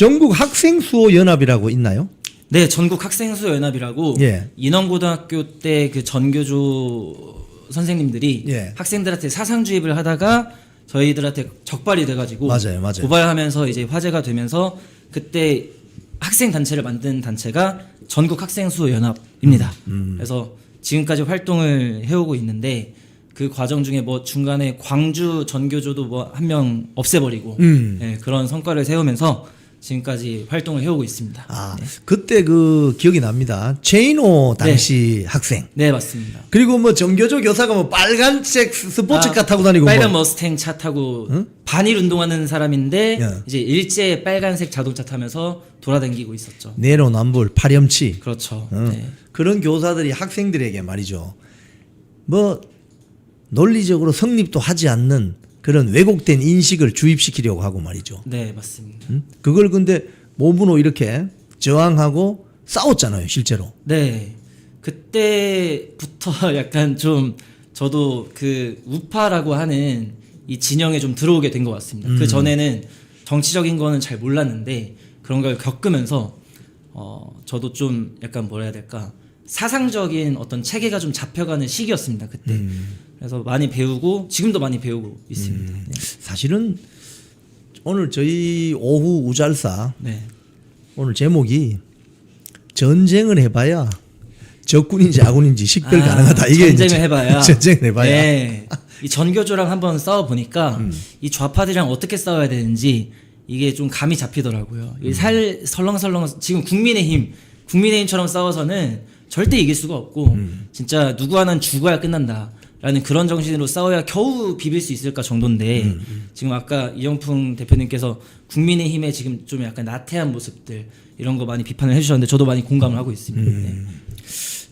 전국 학생 수호 연합이라고 있나요? 네, 전국 학생수호 연합이라고 예. 인원고등학교 때 그 전교조 선생님들이 예. 학생들한테 사상주입을 하다가 저희들한테 적발이 돼가지고 맞아요. 고발하면서 이제 화제가 되면서 그때 학생 단체를 만든 단체가 전국 학생수호 연합입니다. 그래서 지금까지 활동을 해오고 있는데 그 과정 중에 뭐 중간에 광주 전교조도 뭐 한 명 없애버리고 예, 그런 성과를 세우면서 지금까지 활동을 해오고 있습니다. 아, 그때 그 기억이 납니다. 최인호 당시 학생. 네, 맞습니다. 그리고 뭐 전교조 교사가 뭐 빨간색 스포츠카 타고 다니고 빨간 뭐. 머스탱 차 타고 반일 운동하는 사람인데 예. 이제 일제 빨간색 자동차 타면서 돌아다니고 있었죠. 내로남불 파렴치. 그렇죠. 어. 네. 그런 교사들이 학생들에게 말이죠. 뭐 논리적으로 성립도 하지 않는 그런 왜곡된 인식을 주입시키려고 하고 말이죠. 네, 맞습니다. 그걸 근데 몸으로 이렇게 저항하고 싸웠잖아요, 실제로. 네. 그때부터 약간 좀 저도 그 우파라고 하는 이 진영에 좀 들어오게 된 것 같습니다. 그 전에는 정치적인 거는 잘 몰랐는데 그런 걸 겪으면서 저도 좀 약간 뭐라 해야 될까 사상적인 어떤 체계가 좀 잡혀가는 시기였습니다. 그때. 그래서 많이 배우고 지금도 많이 배우고 있습니다. 네. 사실은 오늘 저희 오후 우잘사 네. 오늘 제목이 전쟁을 해봐야 적군인지 아군인지 식별 가능하다. 이게 전쟁을 이제 해봐야. 전쟁을 해봐야. 네. 이 전교조랑 한번 싸워 보니까 이 좌파들이랑 어떻게 싸워야 되는지 이게 좀 감이 잡히더라고요. 이 설렁설렁 지금 국민의힘처럼 싸워서는 절대 이길 수가 없고 진짜 누구 하나는 죽어야 끝난다라는 그런 정신으로 싸워야 겨우 비빌 수 있을까 정도인데 지금 아까 이영풍 대표님께서 국민의힘의 지금 좀 약간 나태한 모습들 이런 거 많이 비판을 해주셨는데 저도 많이 공감을 하고 있습니다. 네.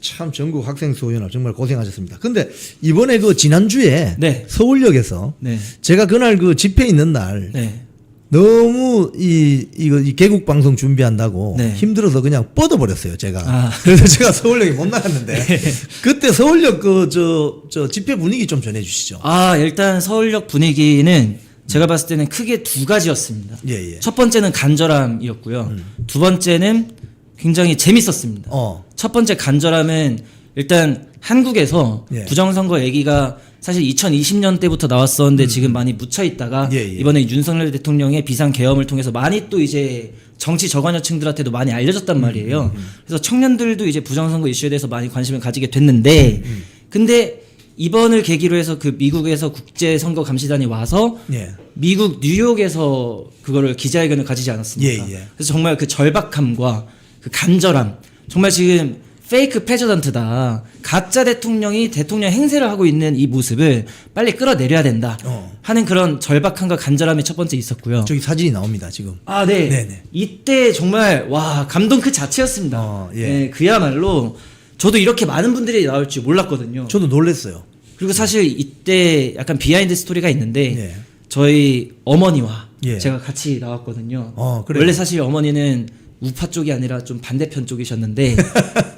참 전국 학생 수호연합 정말 고생하셨습니다. 근데 이번에 그 지난주에 네. 서울역에서 네. 제가 그날 그 집회 있는 날 네. 너무 이 개국 방송 준비한다고 네. 힘들어서 그냥 뻗어버렸어요, 제가. 아. 그래서 제가 서울역에 못 나갔는데 그때 서울역 저 집회 분위기 좀 전해주시죠. 일단 서울역 분위기는 제가 봤을 때는 크게 두 가지였습니다. 예. 첫 번째는 간절함이었고요. 두 번째는 굉장히 재밌었습니다. 첫 번째 간절함은 일단 한국에서 예. 부정선거 얘기가 사실 2020년 때부터 나왔었는데 지금 많이 묻혀 있다가 예. 이번에 윤석열 대통령의 비상 계엄을 통해서 많이 또 이제 정치 저관여층들한테도 많이 알려졌단 말이에요. 그래서 청년들도 이제 부정선거 이슈에 대해서 많이 관심을 가지게 됐는데 근데 이번을 계기로 해서 그 미국에서 국제선거감시단이 와서 예. 미국 뉴욕에서 그거를 기자회견을 가지지 않았습니까? 예. 그래서 정말 그 절박함과 그 간절함, 정말 지금 페이크 프레지던트다. 가짜 대통령이 대통령 행세를 하고 있는 이 모습을 빨리 끌어내려야 된다. 하는 그런 절박함과 간절함이 첫 번째 있었고요. 저기 사진이 나옵니다, 지금. 네. 네네. 이때 정말 와 감동 그 자체였습니다. 예. 네, 그야말로 저도 이렇게 많은 분들이 나올 줄 몰랐거든요. 저도 놀랐어요. 그리고 사실 이때 약간 비하인드 스토리가 있는데 예. 저희 어머니와 예. 제가 같이 나왔거든요. 그래요? 원래 사실 어머니는 우파 쪽이 아니라 좀 반대편 쪽이셨는데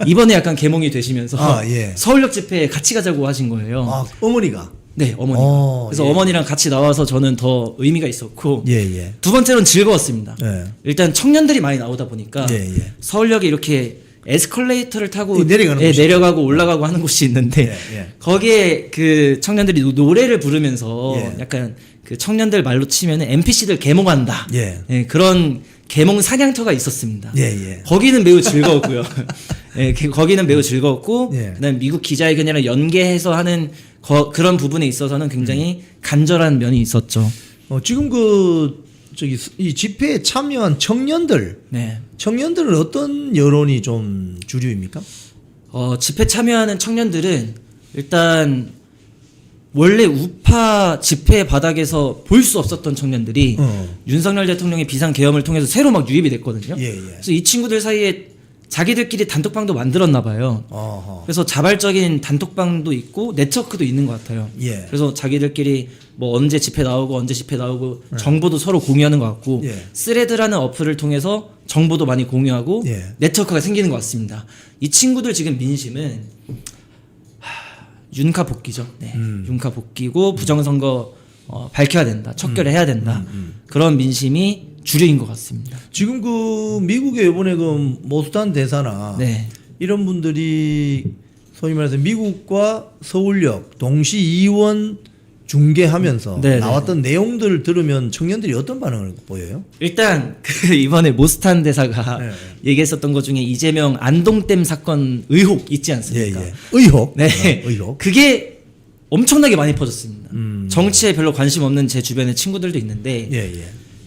이번에 약간 개몽이 되시면서 예. 서울역 집회에 같이 가자고 하신 거예요. 어머니가. 네, 어머니가. 그래서 예. 어머니랑 같이 나와서 저는 더 의미가 있었고 예. 두 번째로는 즐거웠습니다. 예. 일단 청년들이 많이 나오다 보니까 예. 서울역에 이렇게 에스컬레이터를 타고 내려가는 곳이 내려가고 올라가고 하는 곳이 있는데 예. 거기에 그 청년들이 노래를 부르면서 예. 약간 그 청년들 말로 치면은 NPC들 개몽한다. 예. 그런 개몽 사냥터가 있었습니다. 예. 거기는 매우 즐거웠고요. 거기는 매우 즐거웠고 예. 그다음 미국 기자회견이랑 연계해서 하는 그런 부분에 있어서는 굉장히 간절한 면이 있었죠. 지금 이 집회에 참여한 청년들은 어떤 여론이 좀 주류입니까? 집회 참여하는 청년들은 일단 원래 우파 집회 바닥에서 볼 수 없었던 청년들이 윤석열 대통령의 비상 계엄을 통해서 새로 막 유입이 됐거든요. 그래서 이 친구들 사이에 자기들끼리 단톡방도 만들었나 봐요. 그래서 자발적인 단톡방도 있고 네트워크도 있는 것 같아요. 그래서 자기들끼리 뭐 언제 집회 나오고 정보도 서로 공유하는 것 같고 스레드라는 어플을 통해서 정보도 많이 공유하고 네트워크가 생기는 것 같습니다. 이 친구들 지금 민심은 윤카 복귀죠. 네. 윤카 복귀고 부정선거 밝혀야 된다. 척결해야 된다. 그런 민심이 주류인 것 같습니다. 지금 그 미국의 이번에 그 모스탄 대사나 네. 이런 분들이 소위 말해서 미국과 서울역 동시 이원 중계하면서 네, 나왔던 내용들을 들으면 청년들이 어떤 반응을 보여요? 일단 그 이번에 모스탄 대사가 네. 얘기했었던 것 중에 이재명 안동댐 사건 의혹 있지 않습니까? 의혹. 네. 의혹. 그게 엄청나게 많이 퍼졌습니다. 정치에 별로 관심 없는 제 주변의 친구들도 있는데 예.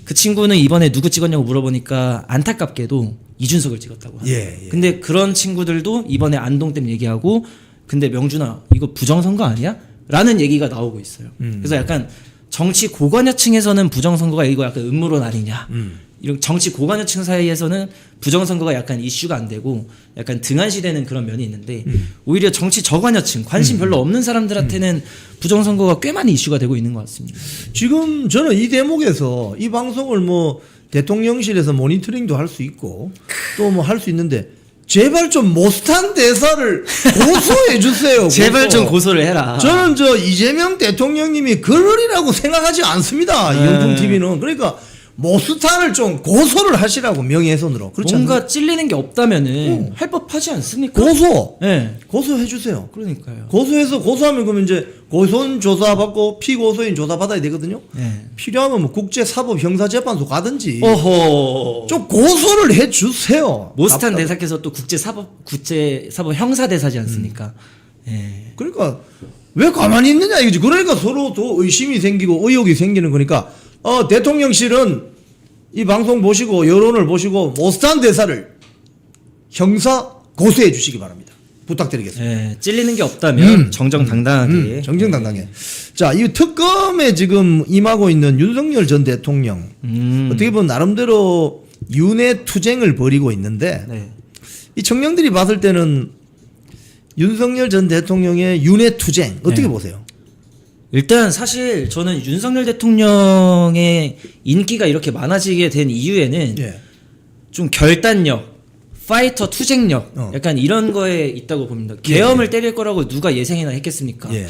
그 친구는 이번에 누구 찍었냐고 물어보니까 안타깝게도 이준석을 찍었다고 합니다. 예. 근데 그런 친구들도 이번에 안동댐 얘기하고 근데 명준아 이거 부정선거 아니야? 라는 얘기가 나오고 있어요. 그래서 약간 정치 고관여층에서는 부정선거가 이거 약간 음모론 아니냐. 이런 정치 고관여층 사이에서는 부정선거가 약간 이슈가 안 되고 약간 등한시되는 그런 면이 있는데 오히려 정치 저관여층 관심 별로 없는 사람들한테는 부정선거가 꽤 많이 이슈가 되고 있는 것 같습니다. 지금 저는 이 대목에서 이 방송을 뭐 대통령실에서 모니터링도 할 수 있고 또 뭐 할 수 있는데 제발 좀 모스탄 대사를 고소해 주세요. 제발 좀 고소를 해라. 저는 저 이재명 대통령님이 그러리라고 생각하지 않습니다. 이영풍 TV는 그러니까 모스탄을 좀 고소를 하시라고 명예훼손으로. 그렇지 뭔가 않나요? 찔리는 게 없다면은 할 법하지 않습니까? 고소. 네. 고소해 주세요. 그러니까요. 고소해서 고소하면 그러면 이제 고소인 조사 받고 피고소인 조사 받아야 되거든요. 네. 필요하면 뭐 국제사법형사재판소 가든지 어허. 좀 고소를 해 주세요. 모스탄 대사께서 또 국제사법 형사 대사지 않습니까? 예. 그러니까 왜 가만히 있느냐 이거지. 그러니까 서로 또 의심이 생기고 의혹이 생기는 거니까 대통령실은 이 방송 보시고 여론을 보시고 모스탄 대사를 형사 고소해 주시기 바랍니다. 부탁드리겠습니다. 예. 찔리는 게 없다면 정정당당하게. 정정당당해. 자, 이 특검에 지금 임하고 있는 윤석열 전 대통령 어떻게 보면 나름대로 윤회 투쟁을 벌이고 있는데 네. 이 청년들이 봤을 때는 윤석열 전 대통령의 윤회 투쟁 어떻게 네. 보세요? 일단 사실 저는 윤석열 대통령의 인기가 이렇게 많아지게 된 이유에는 예. 좀 결단력, 파이터 투쟁력 약간 이런 거에 있다고 봅니다. 계엄을 때릴 거라고 누가 예상이나 했겠습니까? 예.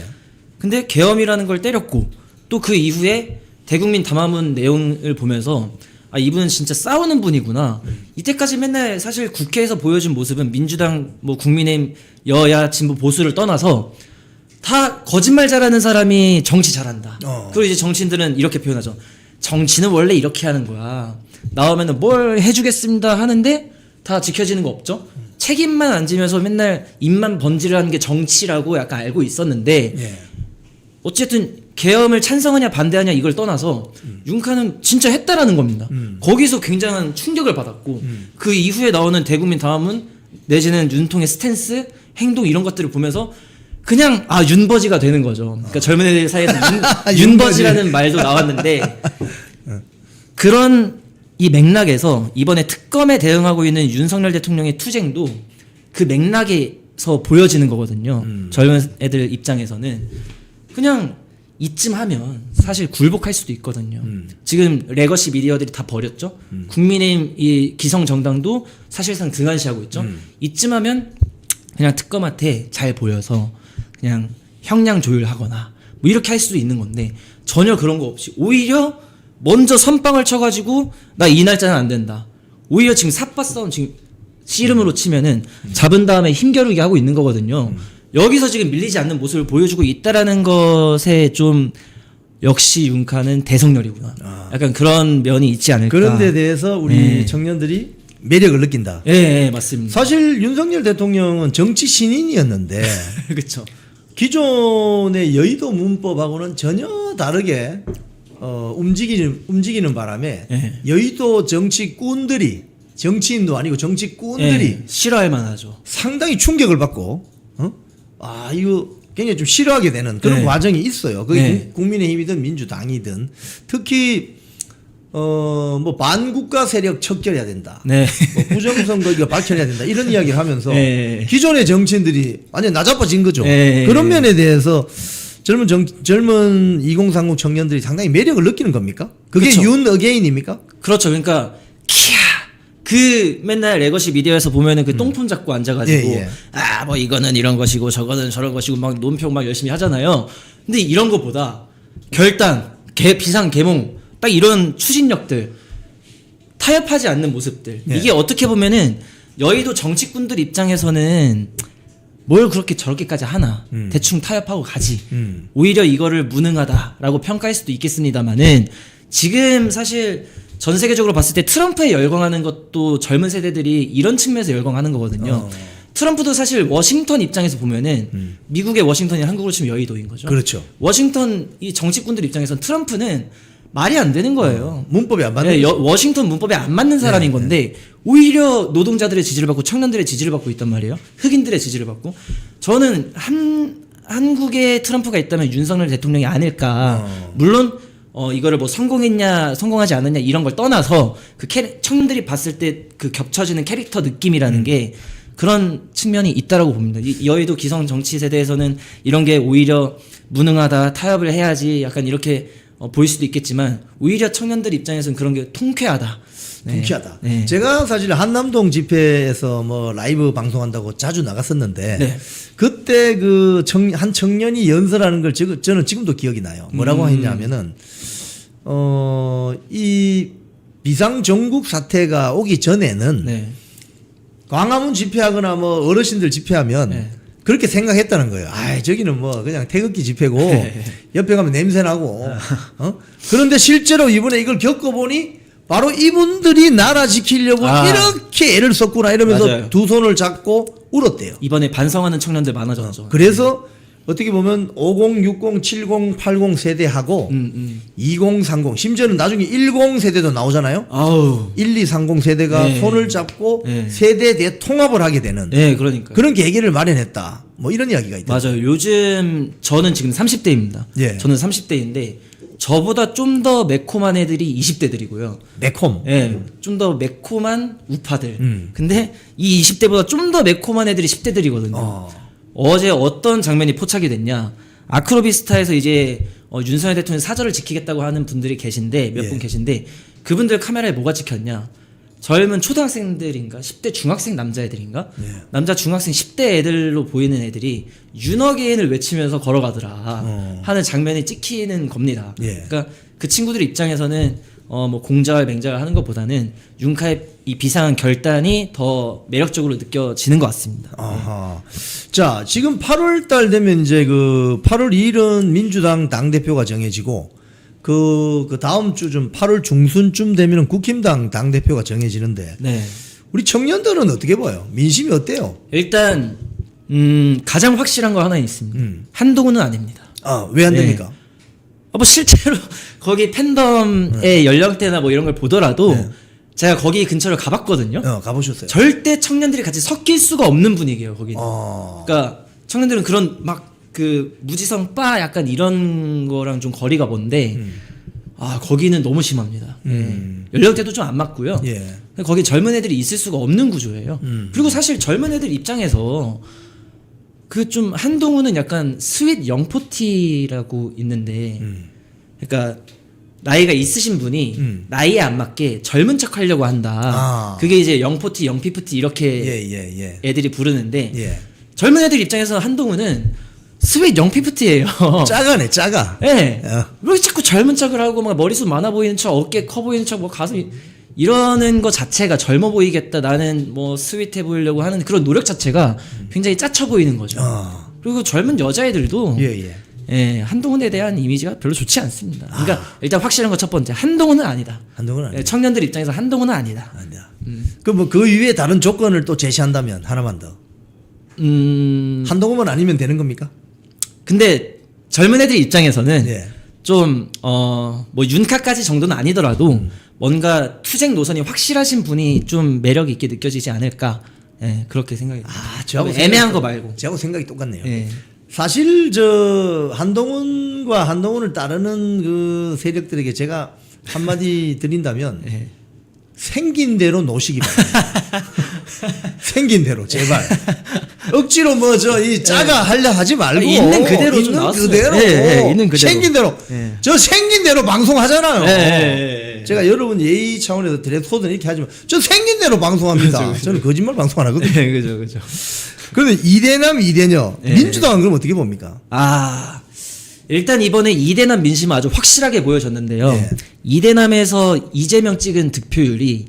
근데 계엄이라는 걸 때렸고 또 그 이후에 대국민 담화문 내용을 보면서 아 이분은 진짜 싸우는 분이구나. 이때까지 맨날 사실 국회에서 보여준 모습은 민주당 뭐 국민의힘 여야 진보 보수를 떠나서 다 거짓말 잘하는 사람이 정치 잘한다. 그리고 이제 정치인들은 이렇게 표현하죠. 정치는 원래 이렇게 하는 거야. 나오면은 뭘 해주겠습니다 하는데 다 지켜지는 거 없죠. 책임만 안 지면서 맨날 입만 번지르하는 게 정치라고 약간 알고 있었는데 예. 어쨌든 계엄을 찬성하냐 반대하냐 이걸 떠나서 윤카는 진짜 했다라는 겁니다. 거기서 굉장한 충격을 받았고 그 이후에 나오는 대국민 담화문 내지는 윤통의 스탠스, 행동 이런 것들을 보면서 그냥 윤버지가 되는 거죠. 그러니까 젊은 애들 사이에서 윤버지라는 말도 나왔는데 그런 이 맥락에서 이번에 특검에 대응하고 있는 윤석열 대통령의 투쟁도 그 맥락에서 보여지는 거거든요. 젊은 애들 입장에서는 그냥 이쯤 하면 사실 굴복할 수도 있거든요. 지금 레거시 미디어들이 다 버렸죠. 국민의힘 이 기성 정당도 사실상 등한시하고 있죠. 이쯤 하면 그냥 특검한테 잘 보여서 그냥 형량 조율하거나 뭐 이렇게 할 수도 있는 건데 전혀 그런 거 없이 오히려 먼저 선빵을 쳐가지고 나 이 날짜는 안 된다. 오히려 지금 삿바 싸움 지금 씨름으로 치면은 잡은 다음에 힘겨루기 하고 있는 거거든요. 여기서 지금 밀리지 않는 모습을 보여주고 있다라는 것에 좀 역시 윤카는 대성렬이구나. 약간 그런 면이 있지 않을까. 그런 데 대해서 우리 청년들이 매력을 느낀다. 예, 맞습니다. 사실 윤석열 대통령은 정치 신인이었는데 그렇죠. 기존의 여의도 문법하고는 전혀 다르게 움직이는 바람에 예. 여의도 정치꾼들이 정치인도 아니고 정치꾼들이 예, 싫어할 만하죠. 상당히 충격을 받고 이거 굉장히 좀 싫어하게 되는 그런 네. 과정이 있어요. 그게 네. 국민의힘이든 민주당이든 특히 뭐 반국가 세력 척결해야 된다. 네. 뭐 부정선거 이거 밝혀내야 된다. 이런 이야기를 하면서 네. 기존의 정치인들이 완전 나자빠진 거죠. 네. 그런 면에 대해서 젊은 2030 청년들이 상당히 매력을 느끼는 겁니까? 그게 그쵸. 윤 어게인입니까? 그렇죠. 그러니까 키야 그 맨날 레거시 미디어에서 보면은 그 똥폰 잡고 앉아가지고 예. 뭐 이거는 이런 것이고 저거는 저런 것이고 막 논평 막 열심히 하잖아요. 근데 이런 거보다 결단, 비상 계몽 딱 이런 추진력들 타협하지 않는 모습들. 네. 이게 어떻게 보면은 여의도 정치꾼들 입장에서는 뭘 그렇게 저렇게까지 하나. 대충 타협하고 가지. 오히려 이거를 무능하다라고 평가할 수도 있겠습니다만은 지금 사실 전 세계적으로 봤을 때 트럼프에 열광하는 것도 젊은 세대들이 이런 측면에서 열광하는 거거든요. 트럼프도 사실 워싱턴 입장에서 보면은 미국의 워싱턴이 한국으로 치면 여의도인 거죠. 그렇죠. 워싱턴 이 정치꾼들 입장에선 트럼프는 말이 안 되는 거예요. 문법이 안 맞는 네, 거죠. 워싱턴 문법에 안 맞는 사람인 건데 오히려 노동자들의 지지를 받고 청년들의 지지를 받고 있단 말이에요. 흑인들의 지지를 받고 저는 한국에 트럼프가 있다면 윤석열 대통령이 아닐까. 물론 이거를 뭐 성공했냐 성공하지 않았냐 이런 걸 떠나서 그 청년들이 봤을 때 그 겹쳐지는 캐릭터 느낌이라는 게 그런 측면이 있다라고 봅니다. 이 여의도 기성 정치 세대에서는 이런 게 오히려 무능하다, 타협을 해야지 약간 이렇게 보일 수도 있겠지만 오히려 청년들 입장에서는 그런 게 통쾌하다. 네. 통쾌하다. 네. 제가 사실 한남동 집회에서 뭐 라이브 방송한다고 자주 나갔었는데 네. 그때 그 한 청년이 연설하는 걸 저는 지금도 기억이 나요. 뭐라고 했냐면은 이 비상정국 사태가 오기 전에는 네. 광화문 집회하거나 뭐 어르신들 집회하면 네. 그렇게 생각했다는 거예요. 아, 저기는 뭐 그냥 태극기 집회고 옆에 가면 냄새 나고. 그런데 실제로 이번에 이걸 겪어보니 바로 이분들이 나라 지키려고 이렇게 애를 썼구나 이러면서 맞아요. 두 손을 잡고 울었대요. 이번에 반성하는 청년들 많아졌죠. 그래서 어떻게 보면 50, 60, 70, 80 세대하고 20, 30 심지어는 나중에 10 세대도 나오잖아요. 아우. 1, 2, 30 세대가 네. 손을 잡고 네. 세대 대통합을 하게 되는 네, 그러니까. 그런 계기를 마련했다. 뭐 이런 이야기가 있다. 맞아요. 요즘 저는 지금 30대입니다. 예. 저는 30대인데 저보다 좀 더 매콤한 애들이 20대들이고요. 매콤. 예, 좀 더 매콤한 우파들. 근데 이 20대보다 좀 더 매콤한 애들이 10대들이거든요. 어제 어떤 장면이 포착이 됐냐? 아크로비스타에서 이제 윤석열 대통령 사절을 지키겠다고 하는 분들이 계신데 몇 분 예. 계신데 그분들 카메라에 뭐가 찍혔냐? 젊은 초등학생들인가 10대 중학생 남자애들인가 남자 중학생 10대 애들로 보이는 애들이 윤어게인을 외치면서 걸어가더라 하는 장면이 찍히는 겁니다. 예. 그러니까 그 친구들 입장에서는 뭐 공자와 맹자를 하는 것보다는 윤카의 이 비상 결단이 더 매력적으로 느껴지는 것 같습니다. 아하. 자, 지금 8월 달 되면 이제 그 8월 2일은 민주당 당대표가 정해지고 그 다음 주 좀 8월 중순쯤 되면은 국힘당 당대표가 정해지는데 네. 우리 청년들은 어떻게 봐요? 민심이 어때요? 일단 가장 확실한 거 하나 있습니다. 한동훈은 아닙니다. 아, 왜 안 네. 됩니까? 뭐 실제로 거기 팬덤의 연령대나 뭐 이런 걸 보더라도 제가 거기 근처를 가봤거든요. 가보셨어요? 절대 청년들이 같이 섞일 수가 없는 분위기예요, 거기는. 그러니까 청년들은 그런 막 그 무지성 바 약간 이런 거랑 좀 거리가 먼데 거기는 너무 심합니다. 연령대도 좀 안 맞고요. 예. 거기 젊은 애들이 있을 수가 없는 구조예요. 그리고 사실 젊은 애들 입장에서 그 좀 한동훈은 약간 스윗 영포티라고 있는데 그러니까 나이가 있으신 분이 나이에 안 맞게 젊은 척 하려고 한다. 그게 이제 영포티, 영피프티 이렇게 애들이 부르는데 예. 젊은 애들 입장에서 한동훈은 스윗 영피프티예요. 짜가네, 짜가. 예. 왜 자꾸 젊은 척을 하고 막 머리숱 많아 보이는 척, 어깨 커 보이는 척, 뭐 가슴 이러는 거 자체가 젊어 보이겠다. 나는 뭐 스윗해 보이려고 하는 그런 노력 자체가 굉장히 짜쳐 보이는 거죠. 그리고 젊은 여자애들도 예, 한동훈에 대한 이미지가 별로 좋지 않습니다. 그러니까 일단 확실한 거 첫 번째, 한동훈은 아니다. 한동훈은 아니다. 예, 청년들 입장에서 한동훈은 아니다. 아니다. 그 위에 다른 조건을 또 제시한다면 하나만 더. 한동훈만 아니면 되는 겁니까? 근데 젊은 애들 입장에서는 예. 좀 뭐 윤카까지 정도는 아니더라도 뭔가 투쟁 노선이 확실하신 분이 좀 매력 있게 느껴지지 않을까. 예, 그렇게 생각이 듭니다. 저하고 애매한 거 말고. 저하고 생각이 똑같네요. 예. 사실 한동훈과 한동훈을 따르는 그 세력들에게 제가 한마디 드린다면 예. 생긴 대로 노시기 바랍니다. 생긴 대로 제발. 억지로 뭐 이 짜가 하려 하지 말고 있는 그대로 좀 있는 나왔어요. 그대로 있는 그대로. 생긴 대로 예. 저 생긴 대로 방송하잖아요. 예. 제가 여러분 예의 차원에서 드레스 코드는 이렇게 하지만 저 생긴 대로 방송합니다. 그죠. 저는 거짓말 방송 안 하거든요. 예, 그죠. 그런데 이대남 이대녀 예. 민주당은 그럼 어떻게 봅니까? 일단 이번에 이대남 민심은 아주 확실하게 보여졌는데요. 예. 이대남에서 이재명 찍은 득표율이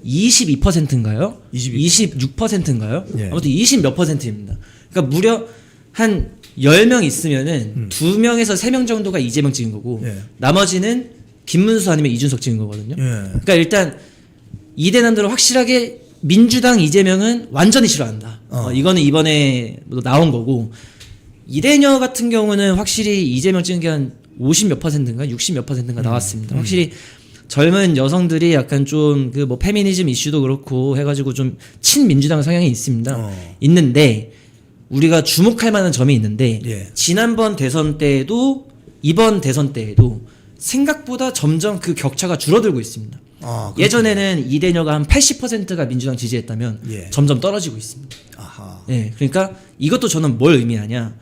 22%인가요? 26%인가요? 예. 아무튼 20 몇 %입니다. 그러니까 무려 한 10명 있으면은 2명에서 3명 정도가 이재명 찍은 거고 예. 나머지는 김문수 아니면 이준석 찍은 거거든요. 예. 그러니까 일단 이대남들은 확실하게 민주당 이재명은 완전히 싫어한다. 이거는 이번에 나온 거고 이대녀 같은 경우는 확실히 이재명 찍은 게 한 50 몇 %인가 60 몇 %인가 나왔습니다. 확실히 젊은 여성들이 약간 좀 그 뭐 페미니즘 이슈도 그렇고 해가지고 좀 친민주당 성향이 있습니다. 있는데 우리가 주목할 만한 점이 있는데 예. 지난번 대선 때에도 이번 대선 때에도 생각보다 점점 그 격차가 줄어들고 있습니다. 아, 예전에는 이대녀가 한 80%가 민주당 지지했다면 예. 점점 떨어지고 있습니다. 아하. 예, 그러니까 이것도 저는 뭘 의미하냐?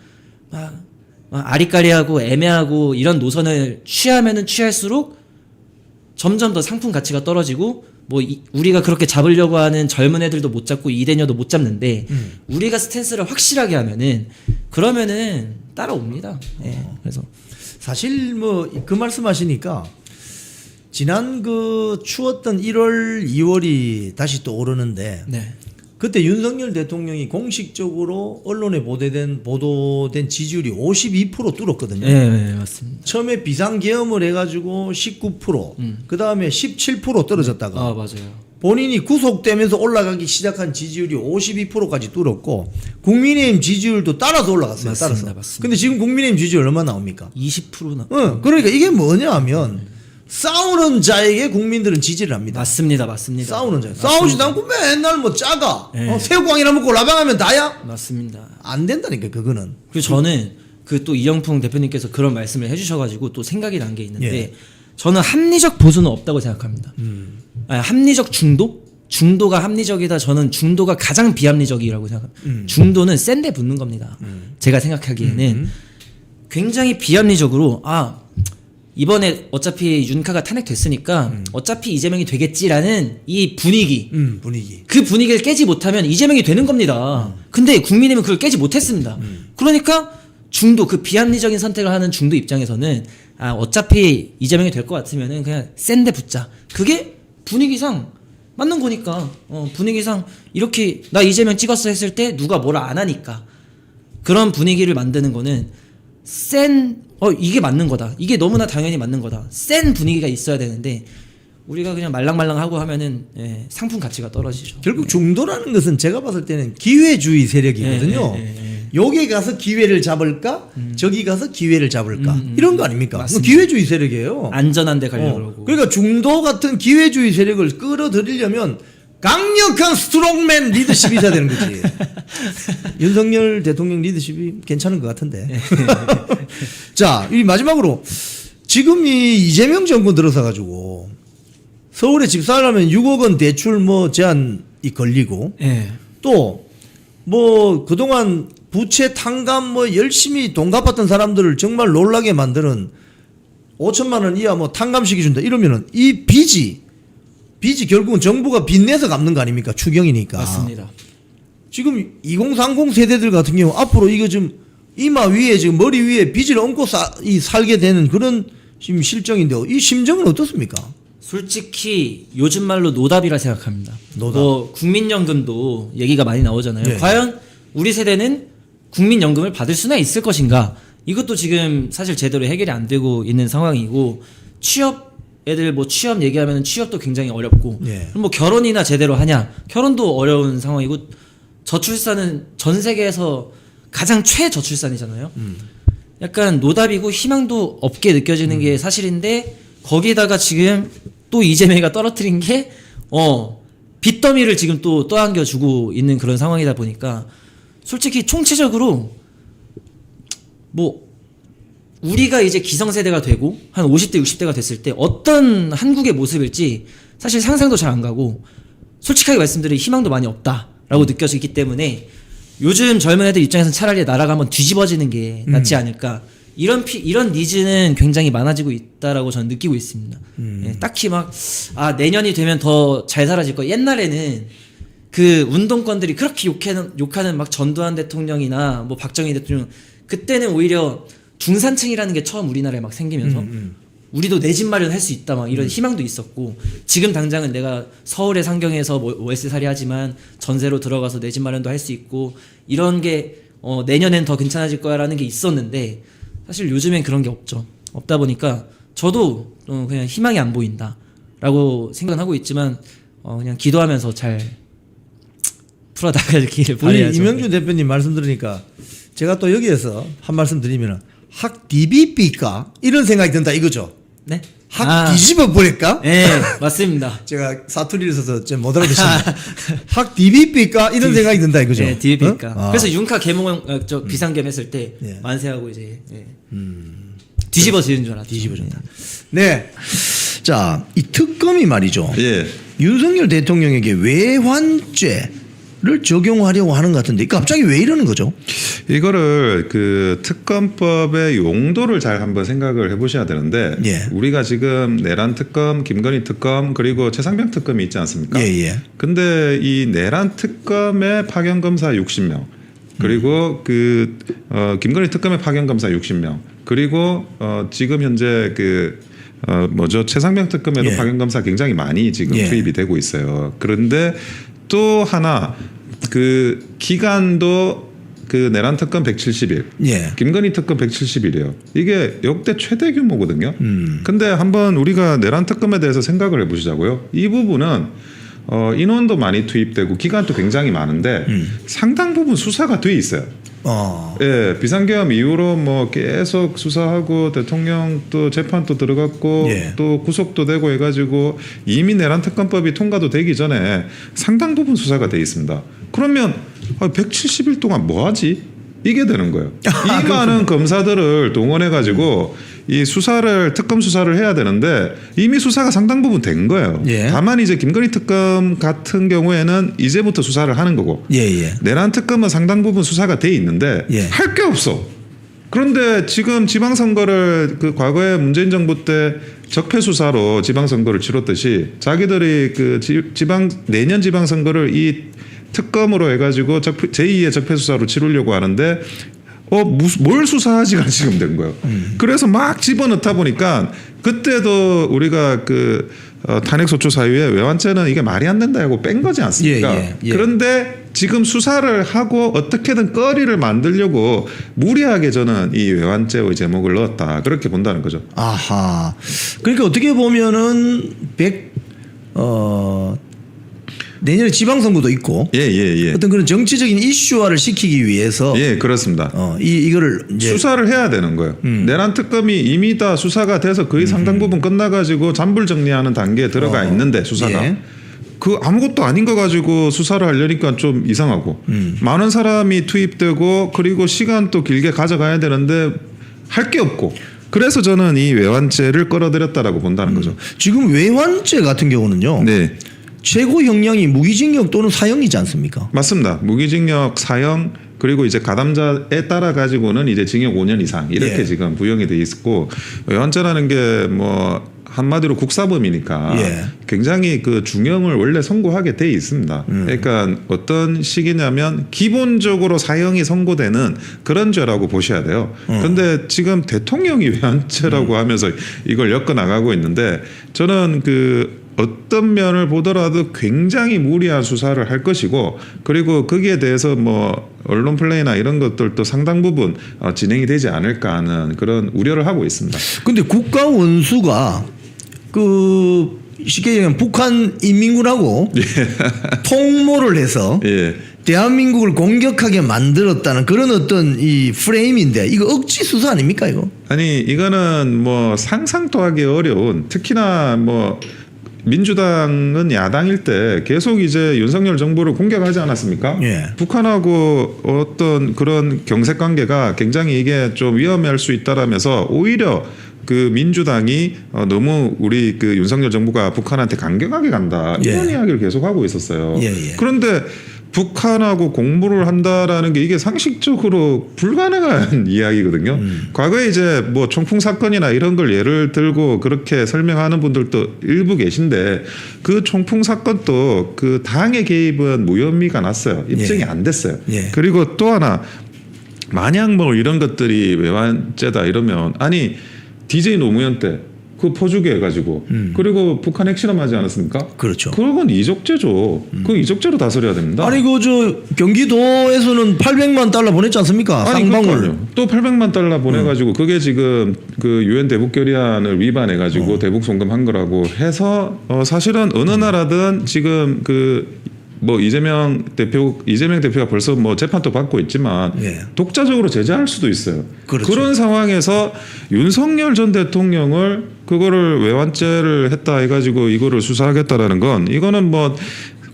막 아리까리하고 애매하고 이런 노선을 취하면은 취할수록 점점 더 상품 가치가 떨어지고 우리가 그렇게 잡으려고 하는 젊은 애들도 못 잡고 이대녀도 못 잡는데 우리가 스탠스를 확실하게 하면은 그러면은 따라옵니다. 예, 그래서 사실 뭐 그 말씀하시니까 지난 그 추웠던 1월, 2월이 다시 또 오르는데 네. 그때 윤석열 대통령이 공식적으로 언론에 보도된 지지율이 52% 뚫었거든요. 네, 맞습니다. 처음에 비상계엄을 해가지고 19%, 그 다음에 17% 떨어졌다가 아, 맞아요. 본인이 구속되면서 올라가기 시작한 지지율이 52%까지 뚫었고 국민의힘 지지율도 따라서 올라갔어요. 맞습니다, 따라서. 맞습니다. 근데 지금 국민의힘 지지율 얼마 나옵니까? 20%나. 그러니까 이게 뭐냐 하면 싸우는 자에게 국민들은 지지를 합니다. 맞습니다, 맞습니다. 싸우는 자. 싸우지도 않고 맨날 뭐 짜가. 네. 새우깡이나 먹고 라방하면 다야? 맞습니다. 안 된다니까 그거는. 그리고 저는 그 또 이영풍 대표님께서 그런 말씀을 해주셔가지고 또 생각이 난 게 있는데 예. 저는 합리적 보수는 없다고 생각합니다. 아니, 합리적 중도? 중도가 합리적이다. 저는 중도가 가장 비합리적이라고 생각합니다. 중도는 센데 붙는 겁니다. 제가 생각하기에는 굉장히 비합리적으로 이번에 어차피 윤카가 탄핵됐으니까 어차피 이재명이 되겠지라는 이 분위기 분위기. 그 분위기를 깨지 못하면 이재명이 되는 겁니다. 근데 국민의힘은 그걸 깨지 못했습니다. 그러니까 중도 그 비합리적인 선택을 하는 중도 입장에서는 어차피 이재명이 될 것 같으면은 그냥 센데 붙자. 그게 분위기상 맞는 거니까 분위기상 이렇게 나 이재명 찍었어 했을 때 누가 뭐라 안 하니까 그런 분위기를 만드는 거는 이게 맞는 거다. 이게 너무나 당연히 맞는 거다. 센 분위기가 있어야 되는데 우리가 그냥 말랑말랑하고 하면은 상품 가치가 떨어지죠. 결국 중도라는 것은 제가 봤을 때는 기회주의 세력이거든요. 여기 가서 기회를 잡을까? 저기 가서 기회를 잡을까? 이런 거 아닙니까? 맞습니다. 기회주의 세력이에요. 안전한 데 가려고 그러고. 그러니까 중도 같은 기회주의 세력을 끌어들이려면 강력한 스트롱맨 리더십이 있어야 되는 거지. 윤석열 대통령 리더십이 괜찮은 것 같은데. 자, 이 마지막으로 지금 이 이재명 정권 들어서 가지고 서울에 집 살려면 6억 원 대출 뭐 제한이 걸리고 예. 또 뭐 그동안 부채 탕감 뭐 열심히 돈 갚았던 사람들을 정말 놀라게 만드는 5천만 원 이하 뭐 탕감시켜 준다 이러면은 이 빚이 결국은 정부가 빚내서 갚는 거 아닙니까? 추경이니까. 맞습니다. 지금 2030 세대들 같은 경우 앞으로 이거 좀 이마 위에 지금 머리 위에 빚을 얹고 살게 되는 그런 지금 실정인데 이 심정은 어떻습니까? 솔직히 요즘 말로 노답이라 생각합니다. 노답. 뭐 국민연금도 얘기가 많이 나오잖아요. 네. 과연 우리 세대는 국민연금을 받을 수나 있을 것인가? 이것도 지금 사실 제대로 해결이 안 되고 있는 상황이고 취업 애들 뭐 취업 얘기하면 취업도 굉장히 어렵고 예. 그럼 뭐 결혼이나 제대로 하냐? 결혼도 어려운 상황이고 저출산은 전 세계에서 가장 최저출산이잖아요. 약간 노답이고 희망도 없게 느껴지는 게 사실인데 거기다가 지금 또 이재명이가 떨어뜨린 게 빚더미를 지금 또 떠안겨주고 있는 그런 상황이다 보니까 솔직히 총체적으로 뭐 우리가 이제 기성세대가 되고 한 50대 60대가 됐을 때 어떤 한국의 모습일지 사실 상상도 잘 안 가고 솔직하게 말씀드리면 희망도 많이 없다라고 느껴지기 때문에 요즘 젊은 애들 입장에서는 차라리 나라가 한번 뒤집어지는 게 낫지 않을까 이런 니즈는 굉장히 많아지고 있다라고 저는 느끼고 있습니다. 예, 딱히 막 내년이 되면 더 잘 살아질 거. 옛날에는 그 운동권들이 그렇게 욕하는 막 전두환 대통령이나 뭐 박정희 대통령 그때는 오히려 중산층이라는 게 처음 우리나라에 막 생기면서 우리도 내 집 마련할 수 있다 막 이런 희망도 있었고 지금 당장은 내가 서울의 상경에서 뭐 월세살이 하지만 전세로 들어가서 내 집 마련도 할 수 있고 이런 게 내년엔 더 괜찮아질 거야라는 게 있었는데 사실 요즘엔 그런 게 없죠. 없다 보니까 저도 그냥 희망이 안 보인다라고 생각은 하고 있지만 그냥 기도하면서 잘 풀어나가기를 바라야죠. 우리 이명주 대표님 말씀 들으니까 제가 또 여기에서 한 말씀 드리면 학 DBB까 이런 생각이 든다 이거죠. 네? 학 뒤집어 버릴까? 네, 맞습니다. 제가 사투리를 써서 좀 못 알아듣습니다. 학 DBB까 이런 생각이 든다 이거죠. 네, DBB니까. 어? 그래서 윤카 개몽 비상겸 했을 때 예. 만세하고 이제 뒤집어지는 줄 알았죠. 뒤집어진다. 네. 자, 이 특검이 말이죠. 예. 윤석열 대통령에게 외환죄를 적용하려고 하는 것 같은데 갑자기 왜 이러는 거죠? 이거를 그 특검법의 용도를 잘 한번 생각을 해보셔야 되는데 예. 우리가 지금 내란 특검, 김건희 특검 그리고 최상병 특검이 있지 않습니까? 예. 근데 이 내란 특검의 파견 검사 60명 그리고 김건희 특검의 파견 검사 60명 그리고 지금 현재 최상병 특검에도 예. 파견 검사 굉장히 많이 지금 예. 투입이 되고 있어요. 그런데 또 하나 그 기간도 그 내란 특검 170일, 예. 김건희 특검 170일이에요. 이게 역대 최대 규모거든요. 근데 한번 우리가 내란 특검에 대해서 생각을 해보시자고요. 이 부분은 인원도 많이 투입되고 기간도 굉장히 많은데 상당 부분 수사가 돼 있어요. 예, 비상계엄 이후로 뭐 계속 수사하고 대통령 또 재판도 들어갔고 예. 또 구속도 되고 해가지고 이미 내란 특검법이 통과도 되기 전에 상당 부분 수사가 돼 있습니다. 그러면 170일 동안 뭐 하지? 이게 되는 거예요. 이 많은 검사들을 동원해가지고 이 특검 수사를 해야 되는데 이미 수사가 상당 부분 된 거예요. 예. 다만 이제 김건희 특검 같은 경우에는 이제부터 수사를 하는 거고 예. 내란 특검은 상당 부분 수사가 돼 있는데 예. 할 게 없어. 그런데 지금 지방선거를 그 과거에 문재인 정부 때 적폐 수사로 지방선거를 치렀듯이 자기들이 그 내년 지방선거를 이 특검으로 해가지고 제2의 적폐 수사로 치르려고 하는데 뭘 수사하지가 지금 된 거예요. 그래서 막 집어넣다 보니까 그때도 우리가 탄핵소추 사유에 외환죄는 이게 말이 안 된다 하고 뺀 거지 않습니까? 예. 그런데 지금 수사를 하고 어떻게든 거리를 만들려고 무리하게 저는 이 외환죄의 제목을 넣었다 그렇게 본다는 거죠. 아하. 그러니까 어떻게 보면은 내년에 지방선거도 있고 예. 어떤 그런 정치적인 이슈화를 시키기 위해서 예, 그렇습니다. 이거를 이제 수사를 해야 되는 거예요. 내란 특검이 이미 다 수사가 돼서 거의 상당 부분 끝나가지고 잔불 정리하는 단계에 들어가 있는데 수사가 예. 그 아무것도 아닌 거 가지고 수사를 하려니까 좀 이상하고 많은 사람이 투입되고 그리고 시간도 길게 가져가야 되는데 할 게 없고 그래서 저는 이 외환죄를 끌어들였다라고 본다는 거죠. 지금 외환죄 같은 경우는요. 네. 최고 형량이 무기징역 또는 사형이지 않습니까? 맞습니다. 무기징역, 사형 그리고 이제 가담자에 따라 가지고는 이제 징역 5년 이상 이렇게 예. 지금 구형이 돼 있고 외환죄라는 게 뭐 한마디로 국사범이니까 예. 굉장히 그 중형을 원래 선고하게 돼 있습니다. 그러니까 어떤 식이냐면 기본적으로 사형이 선고되는 그런 죄라고 보셔야 돼요. 그런데 지금 대통령이 외환죄라고 하면서 이걸 엮어 나가고 있는데 저는 어떤 면을 보더라도 굉장히 무리한 수사를 할 것이고 그리고 거기에 대해서 뭐 언론 플레이나 이런 것들도 상당 부분 진행이 되지 않을까 하는 그런 우려를 하고 있습니다. 근데 국가 원수가 쉽게 얘기하면 북한 인민군하고 통모를 해서 예. 대한민국을 공격하게 만들었다는 그런 어떤 이 프레임인데 이거 억지 수사 아닙니까 이거? 아니 이거는 뭐 상상도 하기 어려운 특히나 뭐 민주당은 야당일 때 계속 이제 윤석열 정부를 공격하지 않았습니까? 예. 북한하고 어떤 그런 경색 관계가 굉장히 이게 좀 위험할 수 있다라면서 오히려 민주당이 너무 우리 윤석열 정부가 북한한테 강경하게 간다 이런 예. 이야기를 계속 하고 있었어요. 예. 그런데 북한하고 공부를 한다라는 게 이게 상식적으로 불가능한 이야기거든요. 과거에 이제 뭐 총풍 사건이나 이런 걸 예를 들고 그렇게 설명하는 분들도 일부 계신데 그 총풍 사건도 당의 개입은 무혐의가 났어요. 입증이 안 됐어요. 예. 그리고 또 하나 만약 뭐 이런 것들이 외환죄다 이러면 아니 DJ 노무현 때 그 포주게 해가지고 그리고 북한 핵실험하지 않았습니까? 그렇죠. 그건 이적죄죠. 그 이적죄로 다스려야 됩니다. 아니 그 저 경기도에서는 800만 달러 보냈지 않습니까? 아니 쌍방울. 그러니까요. 또 800만 달러 보내가지고 그게 지금 그 유엔 대북 결의안을 위반해가지고 대북 송금한 거라고 해서 사실은 어느 나라든 지금 그 뭐 이재명 대표가 벌써 뭐 재판도 받고 있지만 예. 독자적으로 제재할 수도 있어요. 그렇죠. 그런 상황에서 윤석열 전 대통령을 그거를 외환죄를 했다 해가지고 이거를 수사하겠다라는 건 이거는 뭐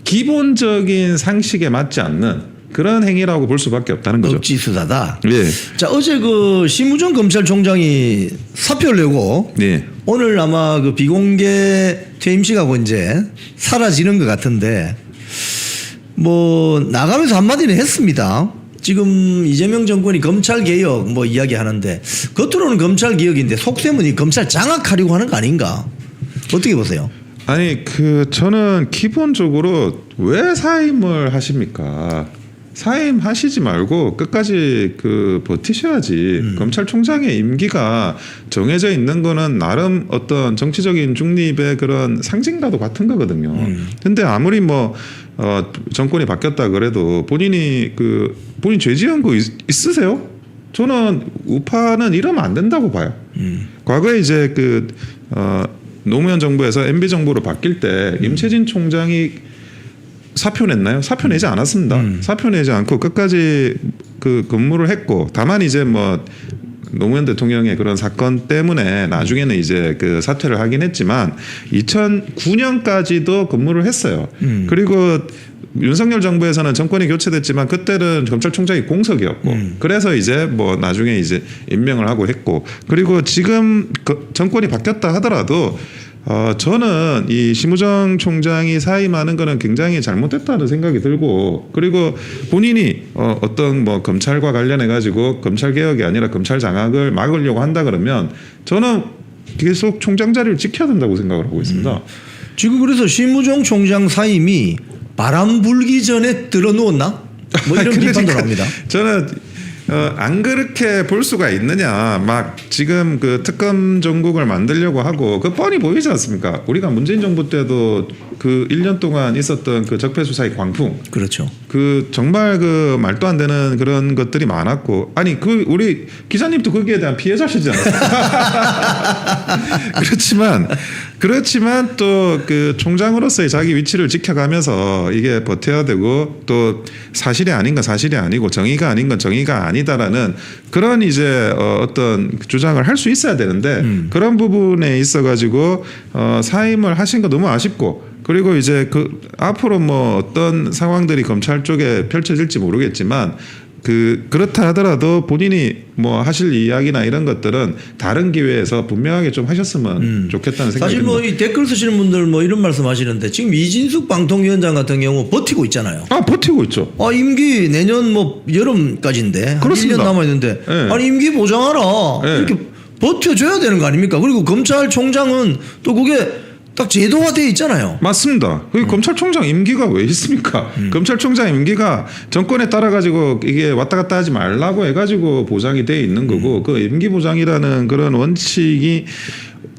기본적인 상식에 맞지 않는 그런 행위라고 볼 수밖에 없다는 거죠. 억지 수사다. 예. 자 어제 그 심우정 검찰총장이 사표를 내고 네. 오늘 아마 그 비공개 퇴임식하고 이제 사라지는 것 같은데 뭐 나가면서 한마디는 했습니다. 지금 이재명 정권이 검찰 개혁 뭐 이야기하는데 겉으로는 검찰 개혁인데 속셈은 이 검찰 장악하려고 하는 거 아닌가? 어떻게 보세요? 아니 그 저는 기본적으로 왜 사임을 하십니까? 사임하시지 말고 끝까지 그 버티셔야지. 검찰총장의 임기가 정해져 있는 거는 나름 어떤 정치적인 중립의 그런 상징과도 같은 거거든요. 근데 아무리 뭐 정권이 바뀌었다 그래도 본인 죄 지은 거 있으세요? 저는 우파는 이러면 안 된다고 봐요. 과거에 이제 노무현 정부에서 MB 정부로 바뀔 때 임채진 총장이 사표 냈나요? 사표 내지 않았습니다. 사표 내지 않고 끝까지 그 근무를 했고 다만 이제 뭐 노무현 대통령의 그런 사건 때문에 나중에는 이제 그 사퇴를 하긴 했지만 2009년까지도 근무를 했어요. 그리고 윤석열 정부에서는 정권이 교체됐지만 그때는 검찰총장이 공석이었고 그래서 이제 뭐 나중에 이제 임명을 하고 했고 그리고 지금 정권이 바뀌었다 하더라도 저는 이 심우정 총장이 사임하는 거는 굉장히 잘못됐다는 생각이 들고 그리고 본인이 어떤 뭐 검찰과 관련해 가지고 검찰 개혁이 아니라 검찰 장악을 막으려고 한다 그러면 저는 계속 총장 자리를 지켜야 된다고 생각을 하고 있습니다. 지금 그래서 심우정 총장 사임이 바람 불기 전에 들어누웠나? 뭐 이런 비판도 나옵니다. 저는 안 그렇게 볼 수가 있느냐. 막 지금 그 특검 전국을 만들려고 하고 그 뻔히 보이지 않습니까? 우리가 문재인 정부 때도 그 1년 동안 있었던 그 적폐 수사의 광풍. 그렇죠. 그 정말 그 말도 안 되는 그런 것들이 많았고 아니 그 우리 기자님도 거기에 대한 피해자시지 않습니까? 그렇지만 또 그 총장으로서의 자기 위치를 지켜가면서 이게 버텨야 되고 또 사실이 아닌 건 사실이 아니고 정의가 아닌 건 정의가 아니다라는 그런 이제 어떤 주장을 할 수 있어야 되는데 그런 부분에 있어 가지고 사임을 하신 거 너무 아쉽고 그리고 이제 그 앞으로 뭐 어떤 상황들이 검찰 쪽에 펼쳐질지 모르겠지만 그렇다 하더라도 본인이 뭐 하실 이야기나 이런 것들은 다른 기회에서 분명하게 좀 하셨으면 좋겠다는 생각이 사실 듭니다. 뭐 이 댓글 쓰시는 분들 뭐 이런 말씀하시는데 지금 이진숙 방통위원장 같은 경우 버티고 있잖아요. 버티고 있죠. 임기 내년 뭐 여름까지인데 그렇습니다. 1년 남아 있는데 네. 아니 임기 보장하라 네. 이렇게 버텨줘야 되는 거 아닙니까? 그리고 검찰총장은 또 그게 딱 제도화되어 있잖아요. 맞습니다. 그 검찰총장 임기가 왜 있습니까? 검찰총장 임기가 정권에 따라 가지고 이게 왔다 갔다 하지 말라고 해가지고 보장이 돼 있는 거고 그 임기 보장이라는 그런 원칙이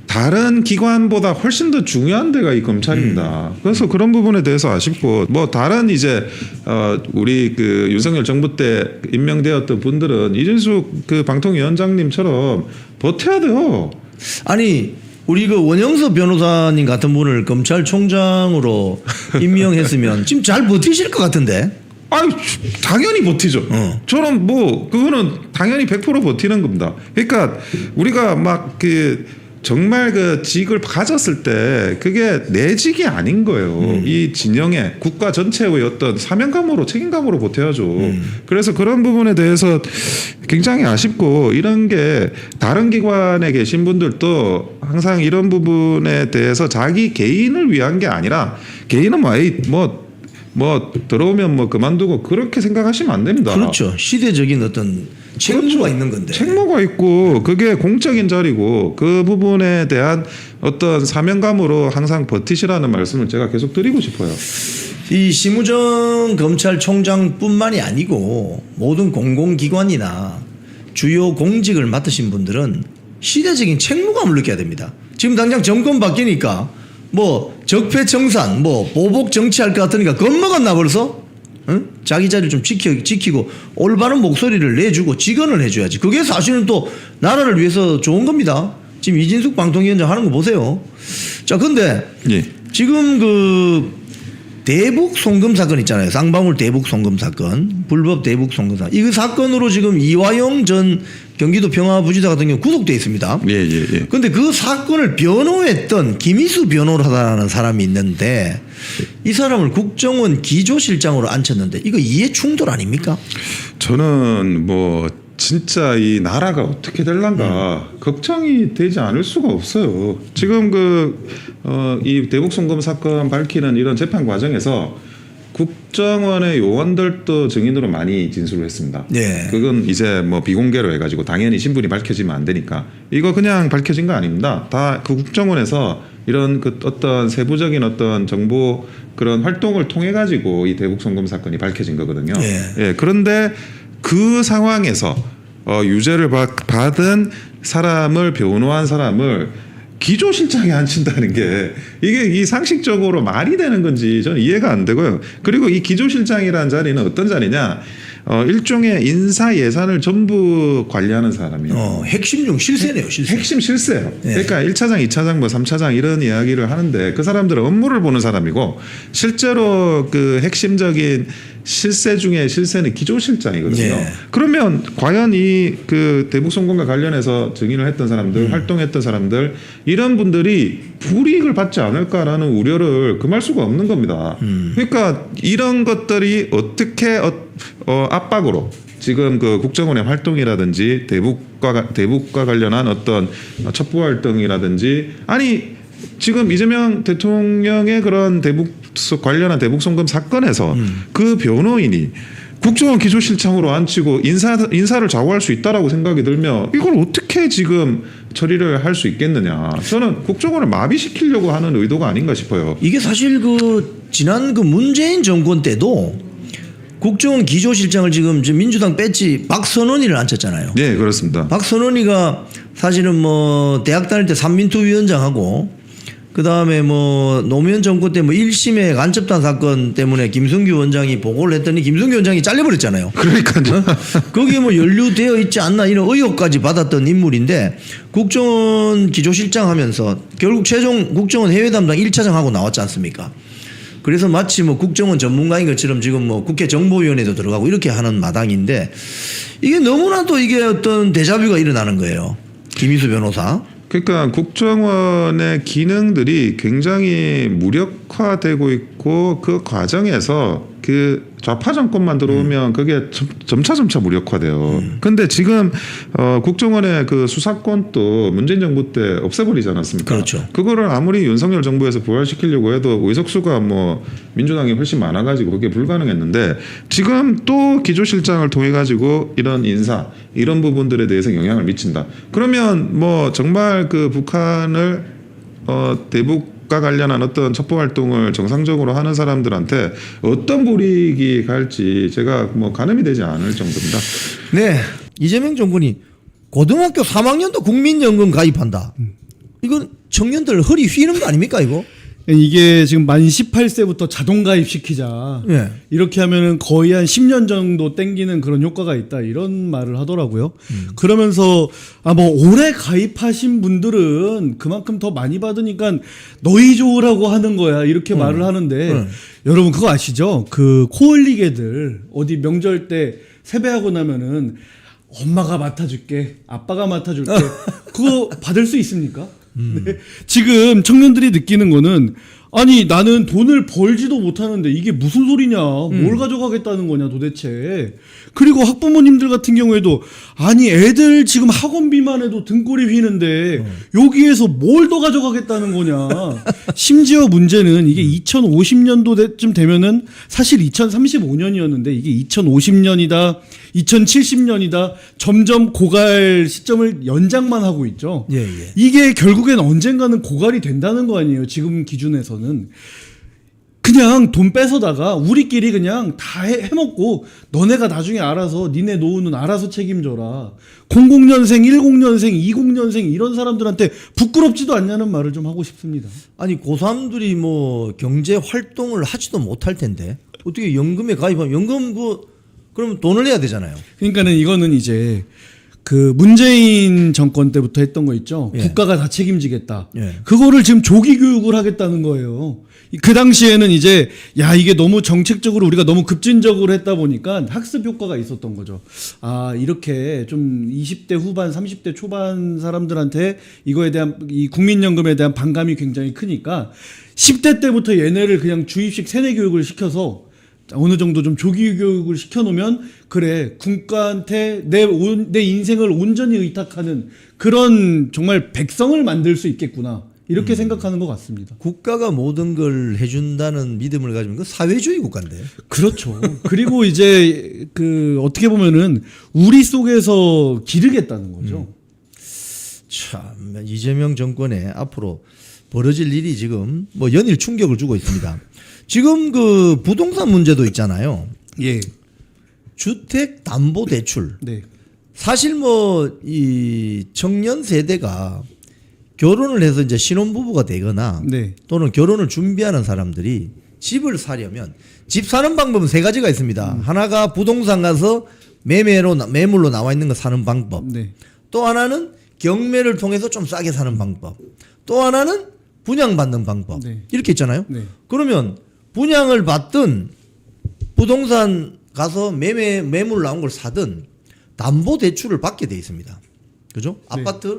다른 기관보다 훨씬 더 중요한 데가 이 검찰입니다. 그래서 그런 부분에 대해서 아쉽고 뭐 다른 이제 우리 그 윤석열 정부 때 임명되었던 분들은 이준숙 그 방통위원장님처럼 버텨야 돼요. 아니 우리 그 원영서 변호사님 같은 분을 검찰총장으로 임명했으면 지금 잘 버티실 것 같은데. 아유, 당연히 버티죠. 저는 뭐 그거는 당연히 100% 버티는 겁니다. 그러니까 우리가 막 정말 그 직을 가졌을 때 그게 내 직이 아닌 거예요. 이 진영의 국가 전체의 어떤 사명감으로 책임감으로 버텨야죠. 그래서 그런 부분에 대해서 굉장히 아쉽고 이런 게 다른 기관에 계신 분들도 항상 이런 부분에 대해서 자기 개인을 위한 게 아니라 개인은 뭐 들어오면 뭐 그만두고 그렇게 생각하시면 안 됩니다. 그렇죠. 시대적인 어떤 책무가 있는 건데. 책무가 있고 그게 공적인 자리고 그 부분에 대한 어떤 사명감으로 항상 버티시라는 말씀을 제가 계속 드리고 싶어요. 이 심우정 검찰총장뿐만이 아니고 모든 공공기관이나 주요 공직을 맡으신 분들은 시대적인 책무감을 느껴야 됩니다. 지금 당장 정권 바뀌니까 뭐 적폐청산, 뭐 보복 정치할 것 같으니까 겁먹었나 벌써? 응? 자기 자리를 좀 지키고 올바른 목소리를 내주고 직언을 해줘야지. 그게 사실은 또 나라를 위해서 좋은 겁니다. 지금 이진숙 방통위원장 하는 거 보세요. 자, 근데 예. 지금 그 대북 송금 사건 있잖아요. 쌍방울 대북 송금 사건, 불법 대북 송금 사건. 이 사건으로 지금 이화영 전 경기도 평화부지사 같은 경우 구속돼 있습니다. 예, 예, 예. 근데 그 사건을 변호했던 김희수 변호사라는 사람이 있는데 이 사람을 국정원 기조실장으로 앉혔는데 이거 이해 충돌 아닙니까? 저는 뭐 진짜 이 나라가 어떻게 될란가 걱정이 되지 않을 수가 없어요. 지금 이 대북 송금 사건 밝히는 이런 재판 과정에서 국정원의 요원들도 증인으로 많이 진술을 했습니다. 네. 그건 이제 뭐 비공개로 해가지고 당연히 신분이 밝혀지면 안 되니까 이거 그냥 밝혀진 거 아닙니다. 다 그 국정원에서 이런 그 어떤 세부적인 어떤 정보 그런 활동을 통해 가지고 이 대북 송금 사건이 밝혀진 거거든요. 예. 예, 그런데 그 상황에서 유죄를 받은 사람을 변호한 사람을 기조실장에 앉힌다는 게 이게 이 상식적으로 말이 되는 건지 저는 이해가 안 되고요. 그리고 이 기조실장이라는 자리는 어떤 자리냐? 일종의 인사 예산을 전부 관리하는 사람이에요. 핵심 중 실세네요, 실세. 핵심 실세예요. 네. 그러니까 1차장, 2차장, 뭐 3차장 이런 이야기를 하는데 그 사람들은 업무를 보는 사람이고 실제로 그 핵심적인 실세 중에 실세는 기조실장이거든요. 네. 그러면 과연 이 그 대북 송금과 관련해서 증인을 했던 사람들, 활동했던 사람들 이런 분들이 불이익을 받지 않을까라는 우려를 금할 수가 없는 겁니다. 그러니까 이런 것들이 어떻게 압박으로 지금 그 국정원의 활동이라든지 대북과 관련한 어떤 첩보 활동이라든지 아니 지금 이재명 대통령의 그런 관련한 대북 송금 사건에서 그 변호인이 국정원 기조실장으로 앉히고 인사를 좌우할 수 있다라고 생각이 들면 이걸 어떻게 지금 처리를 할 수 있겠느냐. 저는 국정원을 마비시키려고 하는 의도가 아닌가 싶어요. 이게 사실 그 지난 그 문재인 정권 때도 국정원 기조실장을 지금 민주당 뺐지 박선원이를 앉혔잖아요. 네, 그렇습니다. 박선원이가 사실은 뭐 대학 다닐 때 삼민투 위원장하고 그 다음에 뭐 노무현 정권 때 뭐 1심의 간첩단 사건 때문에 김승규 원장이 보고를 했더니 김승규 원장이 잘려버렸잖아요. 그러니까요. 거기에 뭐 연루되어 있지 않나 이런 의혹까지 받았던 인물인데 국정원 기조실장 하면서 결국 최종 국정원 해외 담당 1차장 하고 나왔지 않습니까? 그래서 마치 뭐 국정원 전문가인 것처럼 지금 뭐 국회 정보위원회도 들어가고 이렇게 하는 마당인데 이게 너무나도 이게 어떤 데자뷰가 일어나는 거예요. 김희수 변호사. 그러니까 국정원의 기능들이 굉장히 무력화되고 있고 그 과정에서 그 좌파 정권만 들어오면 그게 점차 무력화돼요. 근데 지금 국정원의 그 수사권도 문재인 정부 때 없애버리지 않았습니까? 그렇죠. 그거를 아무리 윤석열 정부에서 부활시키려고 해도 의석수가 뭐 민주당이 훨씬 많아가지고 그게 불가능했는데 지금 또 기조실장을 통해 가지고 이런 인사 이런 부분들에 대해서 영향을 미친다. 그러면 뭐 정말 그 북한을 대북과 관련한 어떤 첩보 활동을 정상적으로 하는 사람들한테 어떤 불이익이 갈지 제가 뭐 가늠이 되지 않을 정도입니다. 네. 이재명 정권이 고등학교 3학년도 국민연금 가입한다. 이건 청년들 허리 휘는 거 아닙니까 이거? 이게 지금 만 18세부터 자동 가입시키자. 예. 이렇게 하면은 거의 한 10년 정도 땡기는 그런 효과가 있다. 이런 말을 하더라고요. 그러면서 뭐 올해 가입하신 분들은 그만큼 더 많이 받으니까 너희 좋으라고 하는 거야. 이렇게 말을 하는데 여러분 그거 아시죠? 그 코흘릭 애들 어디 명절 때 세배하고 나면은 엄마가 맡아줄게, 아빠가 맡아줄게. 그거 받을 수 있습니까? 네. 지금 청년들이 느끼는 거는 아니 나는 돈을 벌지도 못하는데 이게 무슨 소리냐, 뭘 가져가겠다는 거냐 도대체. 그리고 학부모님들 같은 경우에도 아니 애들 지금 학원비만 해도 등골이 휘는데 여기에서 뭘 더 가져가겠다는 거냐. 심지어 문제는 이게 2050년도쯤 되면은 사실 2035년이었는데 이게 2050년이다 2070년이다 점점 고갈 시점을 연장만 하고 있죠. 예, 예. 이게 결국엔 언젠가는 고갈이 된다는 거 아니에요. 지금 기준에서는. 그냥 돈 뺏어다가 우리끼리 그냥 다 해먹고 너네가 나중에 알아서 니네 노후는 알아서 책임져라. 00년생, 10년생, 20년생 이런 사람들한테 부끄럽지도 않냐는 말을 좀 하고 싶습니다. 아니 고3들이 뭐 경제 활동을 하지도 못할 텐데 어떻게 연금에 가입하면 연금 그러면 돈을 내야 되잖아요. 그러니까는 이거는 이제 그 문재인 정권 때부터 했던 거 있죠. 예. 국가가 다 책임지겠다. 예. 그거를 지금 조기 교육을 하겠다는 거예요. 그 당시에는 이제 야 이게 너무 정책적으로 우리가 너무 급진적으로 했다 보니까 학습 효과가 있었던 거죠. 아 이렇게 좀 20대 후반 30대 초반 사람들한테 이거에 대한 이 국민연금에 대한 반감이 굉장히 크니까 10대 때부터 얘네를 그냥 주입식 세뇌 교육을 시켜서 어느 정도 좀 조기 교육을 시켜놓으면 그래 국가한테 내 인생을 온전히 의탁하는 그런 정말 백성을 만들 수 있겠구나 이렇게 생각하는 것 같습니다. 국가가 모든 걸 해준다는 믿음을 가지면 그 사회주의 국가인데. 그렇죠. 그리고 이제 그 어떻게 보면은 우리 속에서 기르겠다는 거죠. 참 이재명 정권에 앞으로 벌어질 일이 지금 뭐 연일 충격을 주고 있습니다. 지금 그 부동산 문제도 있잖아요. 예. 주택 담보 대출. 네. 사실 뭐 이 청년 세대가 결혼을 해서 이제 신혼부부가 되거나 네. 또는 결혼을 준비하는 사람들이 집을 사려면 집 사는 방법은 세 가지가 있습니다. 하나가 부동산 가서 매물로 나와 있는 거 사는 방법. 네. 또 하나는 경매를 통해서 좀 싸게 사는 방법. 또 하나는 분양받는 방법. 네. 이렇게 있잖아요. 네. 그러면 분양을 받든 부동산 가서 매물 나온 걸 사든 담보 대출을 받게 돼 있습니다. 그죠? 네. 아파트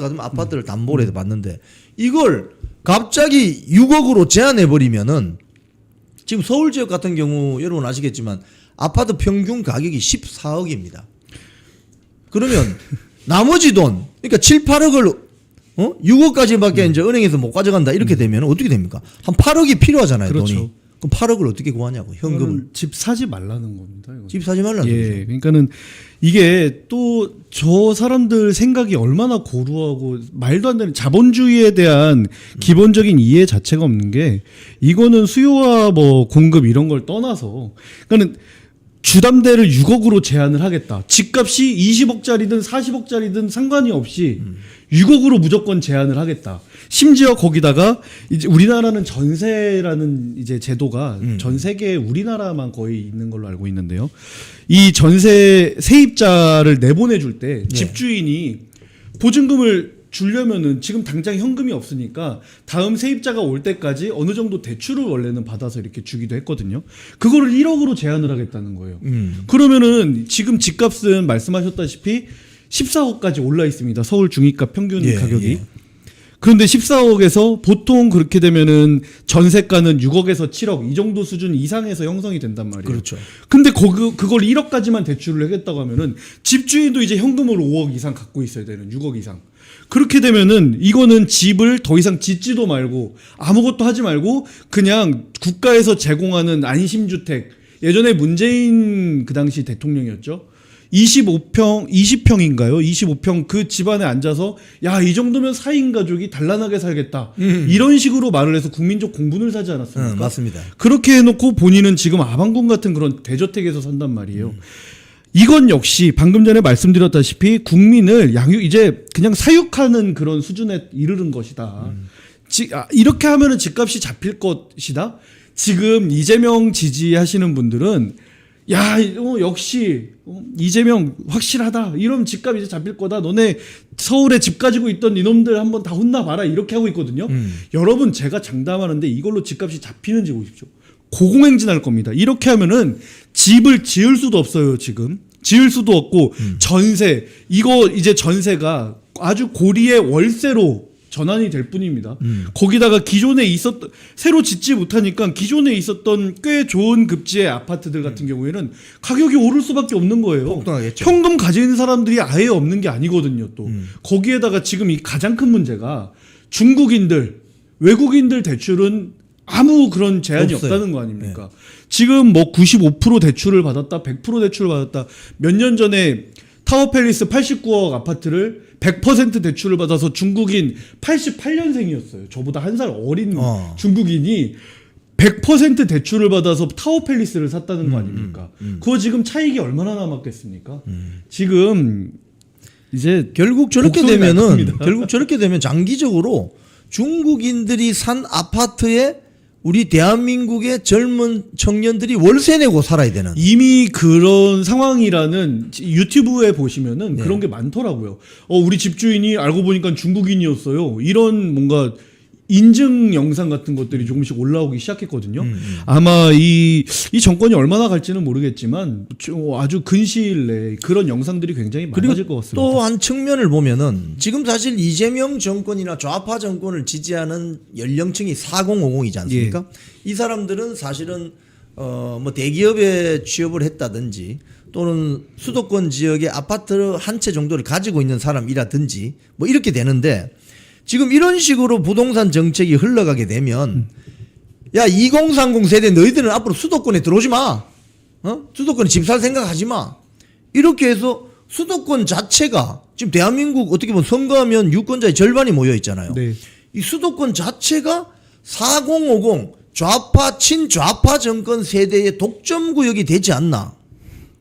같으면 아파트를 담보로 해서 받는데 이걸 갑자기 6억으로 제한해 버리면은 지금 서울 지역 같은 경우 여러분 아시겠지만 아파트 평균 가격이 14억입니다. 그러면 나머지 돈 그러니까 7, 8억을 6억까지밖에 이제 은행에서 못 가져간다 이렇게 되면 어떻게 됩니까? 한 8억이 필요하잖아요. 그렇죠. 돈이. 그럼 8억을 어떻게 구하냐고 현금을. 이거는 집 사지 말라는 겁니다. 이거는. 집 사지 말라는 거죠. 예, 그러니까는 이게 또 저 사람들 생각이 얼마나 고루하고 말도 안 되는 자본주의에 대한 기본적인 이해 자체가 없는 게 이거는 수요와 뭐 공급 이런 걸 떠나서 그러니까는 주담대를 6억으로 제한을 하겠다. 집값이 20억짜리든 40억짜리든 상관이 없이 6억으로 무조건 제한을 하겠다. 심지어 거기다가 이제 우리나라는 전세라는 이제 제도가 전 세계에 우리나라만 거의 있는 걸로 알고 있는데요. 이 전세 세입자를 내보내 줄 때 집주인이 보증금을 주려면은 지금 당장 현금이 없으니까 다음 세입자가 올 때까지 어느 정도 대출을 원래는 받아서 이렇게 주기도 했거든요. 그거를 1억으로 제한을 하겠다는 거예요. 그러면은 지금 집값은 말씀하셨다시피 14억까지 올라 있습니다. 서울 중위값 평균 예, 가격이. 예. 그런데 14억에서 보통 그렇게 되면은 전세가는 6억에서 7억 이 정도 수준 이상에서 형성이 된단 말이에요. 그렇죠. 근데 그걸 1억까지만 대출을 하겠다고 하면은 집주인도 이제 현금으로 5억 이상 갖고 있어야 되는 6억 이상. 그렇게 되면은 이거는 집을 더 이상 짓지도 말고 아무것도 하지 말고 그냥 국가에서 제공하는 안심주택 예전에 문재인 그 당시 대통령이었죠. 20평인가요? 25평 그 집안에 앉아서 야, 이 정도면 4인 가족이 단란하게 살겠다. 이런 식으로 말을 해서 국민적 공분을 사지 않았습니까? 맞습니다. 그렇게 해놓고 본인은 지금 아방궁 같은 그런 대저택에서 산단 말이에요. 이건 역시 방금 전에 말씀드렸다시피 국민을 이제 그냥 사육하는 그런 수준에 이르는 것이다. 이렇게 하면은 집값이 잡힐 것이다. 지금 이재명 지지하시는 분들은 야, 역시 이재명 확실하다. 이러면 집값 이제 잡힐 거다. 너네 서울에 집 가지고 있던 이놈들 한번 다 혼나봐라. 이렇게 하고 있거든요. 여러분 제가 장담하는데 이걸로 집값이 잡히는지 보십시오. 고공행진할 겁니다. 이렇게 하면은 집을 지을 수도 없어요. 지금 지을 수도 없고 전세 이거 이제 전세가 아주 고리의 월세로 전환이 될 뿐입니다. 거기다가 기존에 새로 짓지 못하니까 기존에 있었던 꽤 좋은 급지의 아파트들 같은 경우에는 가격이 오를 수밖에 없는 거예요. 폭등하겠죠. 현금 가지는 사람들이 아예 없는 게 아니거든요. 또 거기에다가 지금 이 가장 큰 문제가 중국인들, 외국인들 대출은 아무 그런 제한이 없어요. 없다는 거 아닙니까? 지금 뭐 95% 대출을 받았다, 100% 대출을 받았다. 몇 년 전에 타워팰리스 89억 아파트를 100% 대출을 받아서 중국인 88년생이었어요. 저보다 한 살 어린 중국인이 100% 대출을 받아서 타워 팰리스를 샀다는 거 아닙니까? 그거 지금 차익이 얼마나 남았겠습니까? 지금 이제 결국 저렇게 곡선이 날 되면은 겁니다. 결국 저렇게 되면 장기적으로 중국인들이 산 아파트에 우리 대한민국의 젊은 청년들이 월세 내고 살아야 되는. 이미 그런 상황이라는 유튜브에 보시면은 그런 게 많더라고요. 우리 집주인이 알고 보니까 중국인이었어요. 이런 뭔가 인증 영상 같은 것들이 조금씩 올라오기 시작했거든요. 아마 이 정권이 얼마나 갈지는 모르겠지만 아주 근시일 내에 그런 영상들이 굉장히 많아질 것 같습니다. 또 한 측면을 보면은 지금 사실 이재명 정권이나 좌파 정권을 지지하는 연령층이 4050이지 않습니까? 이 사람들은 사실은 뭐 대기업에 취업을 했다든지 또는 수도권 지역의 아파트 한 채 정도를 가지고 있는 사람이라든지 뭐 이렇게 되는데 지금 이런 식으로 부동산 정책이 흘러가게 되면 야 2030 세대 너희들은 앞으로 수도권에 들어오지 마. 수도권에 집 살 생각하지 마. 이렇게 해서 수도권 자체가 지금 대한민국 어떻게 보면 선거하면 유권자의 절반이 모여 있잖아요. 네. 이 수도권 자체가 4050 좌파 친좌파 정권 세대의 독점 구역이 되지 않나.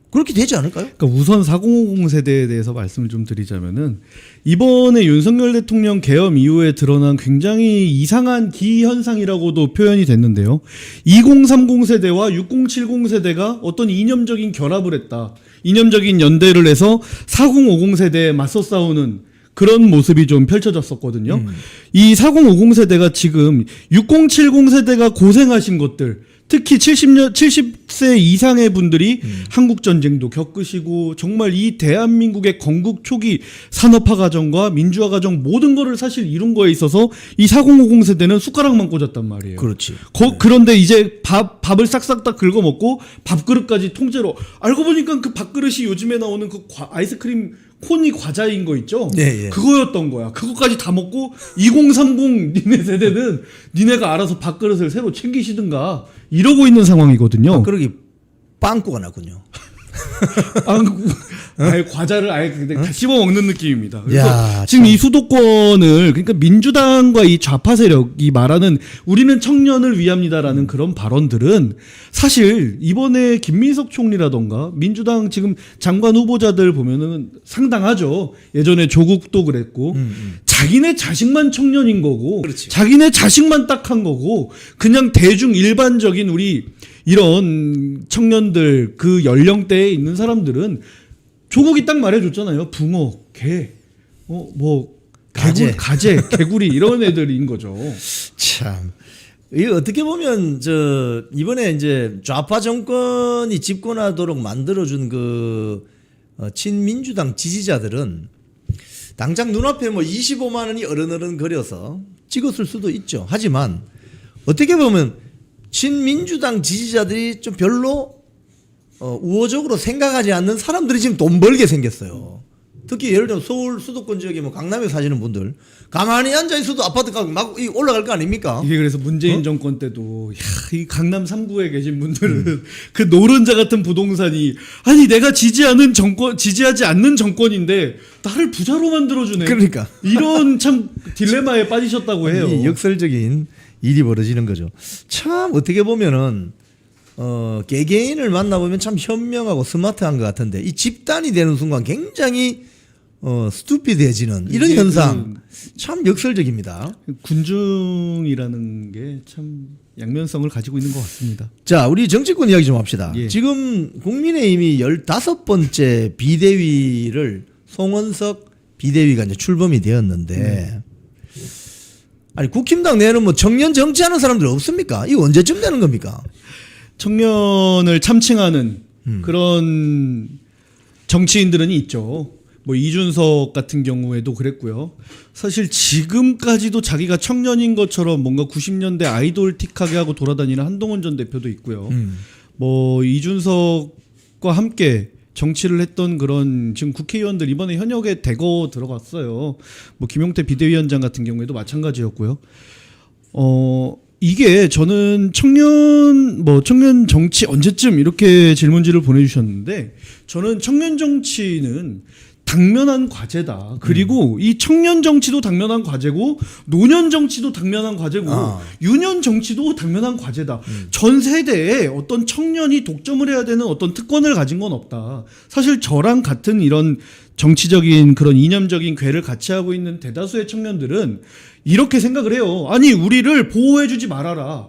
그렇게 되지 않을까요? 그러니까 우선 4050 세대에 대해서 말씀을 좀 드리자면은 이번에 윤석열 대통령 계엄 이후에 드러난 굉장히 이상한 기현상이라고도 표현이 됐는데요. 2030 세대와 6070 세대가 어떤 이념적인 결합을 했다. 이념적인 연대를 해서 4050 세대에 맞서 싸우는 그런 모습이 좀 펼쳐졌었거든요. 이 4050 세대가 지금 6070 세대가 고생하신 것들, 특히 70세 이상의 분들이 한국전쟁도 겪으시고 정말 이 대한민국의 건국 초기 산업화 과정과 민주화 과정 모든 거를 사실 이룬 거에 있어서 이 4050 세대는 숟가락만 꽂았단 말이에요. 그렇지. 그런데 이제 밥을 싹싹 다 긁어먹고 밥그릇까지 통째로 알고 보니까 그 밥그릇이 요즘에 나오는 그 아이스크림 콘이 과자인 거 있죠? 예. 그거였던 거야. 그거까지 다 먹고 2030 니네 세대는 니네가 알아서 밥그릇을 새로 챙기시든가 이러고 있는 상황이거든요. 그러기 빵꾸가 났군요. 아예 과자를 아예 그냥 다 씹어 먹는 느낌입니다. 그래서 야, 지금 참. 이 수도권을 그러니까 민주당과 이 좌파 세력이 말하는 우리는 청년을 위합니다라는 그런 발언들은 사실 이번에 김민석 총리라던가 민주당 지금 장관 후보자들 보면은 상당하죠. 예전에 조국도 그랬고 자기네 자식만 청년인 거고 그렇지. 자기네 자식만 딱한 거고 그냥 대중 일반적인 우리 이런 청년들 그 연령대에 있는 사람들은 조국이 딱 말해줬잖아요. 붕어, 개, 가재, 개구리 이런 애들인 거죠. 참. 이 어떻게 보면 이번에 이제 좌파 정권이 집권하도록 만들어준 그 친민주당 지지자들은 당장 눈앞에 뭐 25만 원이 어른어른 거려서 찍었을 수도 있죠. 하지만 어떻게 보면 친민주당 지지자들이 좀 별로 우호적으로 생각하지 않는 사람들이 지금 돈 벌게 생겼어요. 특히 예를 들면 서울 수도권 지역에 뭐 강남에 사시는 분들 가만히 앉아 있어도 아파트 가격 막 올라갈 거 아닙니까? 이게 그래서 문재인 정권 때도 이 강남 3구에 계신 분들은 그 노른자 같은 부동산이 아니 내가 지지하지 않는 정권인데 나를 부자로 만들어주네. 그러니까 이런 참 딜레마에 빠지셨다고 해요. 이 역설적인 일이 벌어지는 거죠. 참 어떻게 보면은 개개인을 만나보면 참 현명하고 스마트한 것 같은데 이 집단이 되는 순간 굉장히 스투피드해지는 이런 현상 참 역설적입니다. 군중이라는 게 참 양면성을 가지고 있는 것 같습니다. 자, 우리 정치권 이야기 좀 합시다. 예. 지금 국민의힘이 15번째 비대위를 송원석 비대위가 이제 출범이 되었는데 아니 국힘당 내에는 뭐 청년 정치하는 사람들 없습니까? 이거 언제쯤 되는 겁니까? 청년을 참칭하는 그런 정치인들은 있죠. 뭐 이준석 같은 경우에도 그랬고요. 사실 지금까지도 자기가 청년인 것처럼 뭔가 90년대 아이돌 틱하게 하고 돌아다니는 한동훈 전 대표도 있고요. 뭐 이준석과 함께 정치를 했던 그런 지금 국회의원들 이번에 현역에 대거 들어갔어요. 뭐 김용태 비대위원장 같은 경우에도 마찬가지였고요. 이게 저는 청년 정치 언제쯤 이렇게 질문지를 보내주셨는데 저는 청년 정치는 당면한 과제다. 그리고 이 청년 정치도 당면한 과제고 노년 정치도 당면한 과제고 유년 정치도 당면한 과제다. 전 세대에 어떤 청년이 독점을 해야 되는 어떤 특권을 가진 건 없다. 사실 저랑 같은 이런 정치적인 그런 이념적인 궤를 같이 하고 있는 대다수의 청년들은 이렇게 생각을 해요. 아니 우리를 보호해주지 말아라.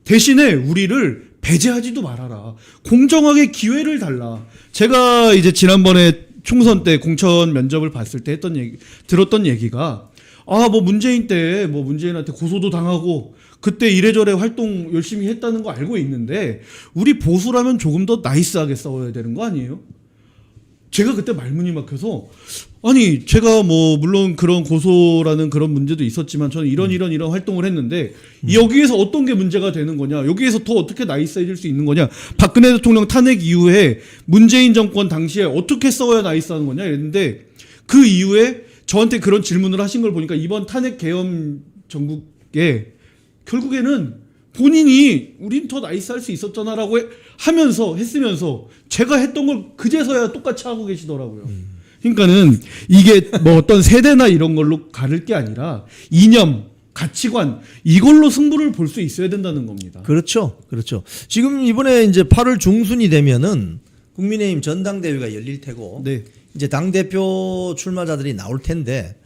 대신에 우리를 배제하지도 말아라. 공정하게 기회를 달라. 제가 이제 지난번에 총선 때 공천 면접을 봤을 때 들었던 얘기가 뭐 문재인 때 뭐 문재인한테 고소도 당하고 그때 이래저래 활동 열심히 했다는 거 알고 있는데 우리 보수라면 조금 더 나이스하게 싸워야 되는 거 아니에요? 제가 그때 말문이 막혀서 아니 제가 뭐 물론 그런 고소라는 그런 문제도 있었지만 저는 이런 활동을 했는데 여기에서 어떤 게 문제가 되는 거냐, 여기에서 더 어떻게 나이스해질 수 있는 거냐, 박근혜 대통령 탄핵 이후에 문재인 정권 당시에 어떻게 싸워야 나이스하는 거냐 이랬는데 그 이후에 저한테 그런 질문을 하신 걸 보니까 이번 탄핵 계엄 전국에 결국에는 본인이 우린 더 나이스할 수 있었잖아라고 했으면서 제가 했던 걸 그제서야 똑같이 하고 계시더라고요. 그러니까는 이게 뭐 어떤 세대나 이런 걸로 가를 게 아니라 이념, 가치관 이걸로 승부를 볼 수 있어야 된다는 겁니다. 그렇죠. 그렇죠. 지금 이번에 이제 8월 중순이 되면은 국민의힘 전당대회가 열릴 테고 네. 이제 당대표 출마자들이 나올 텐데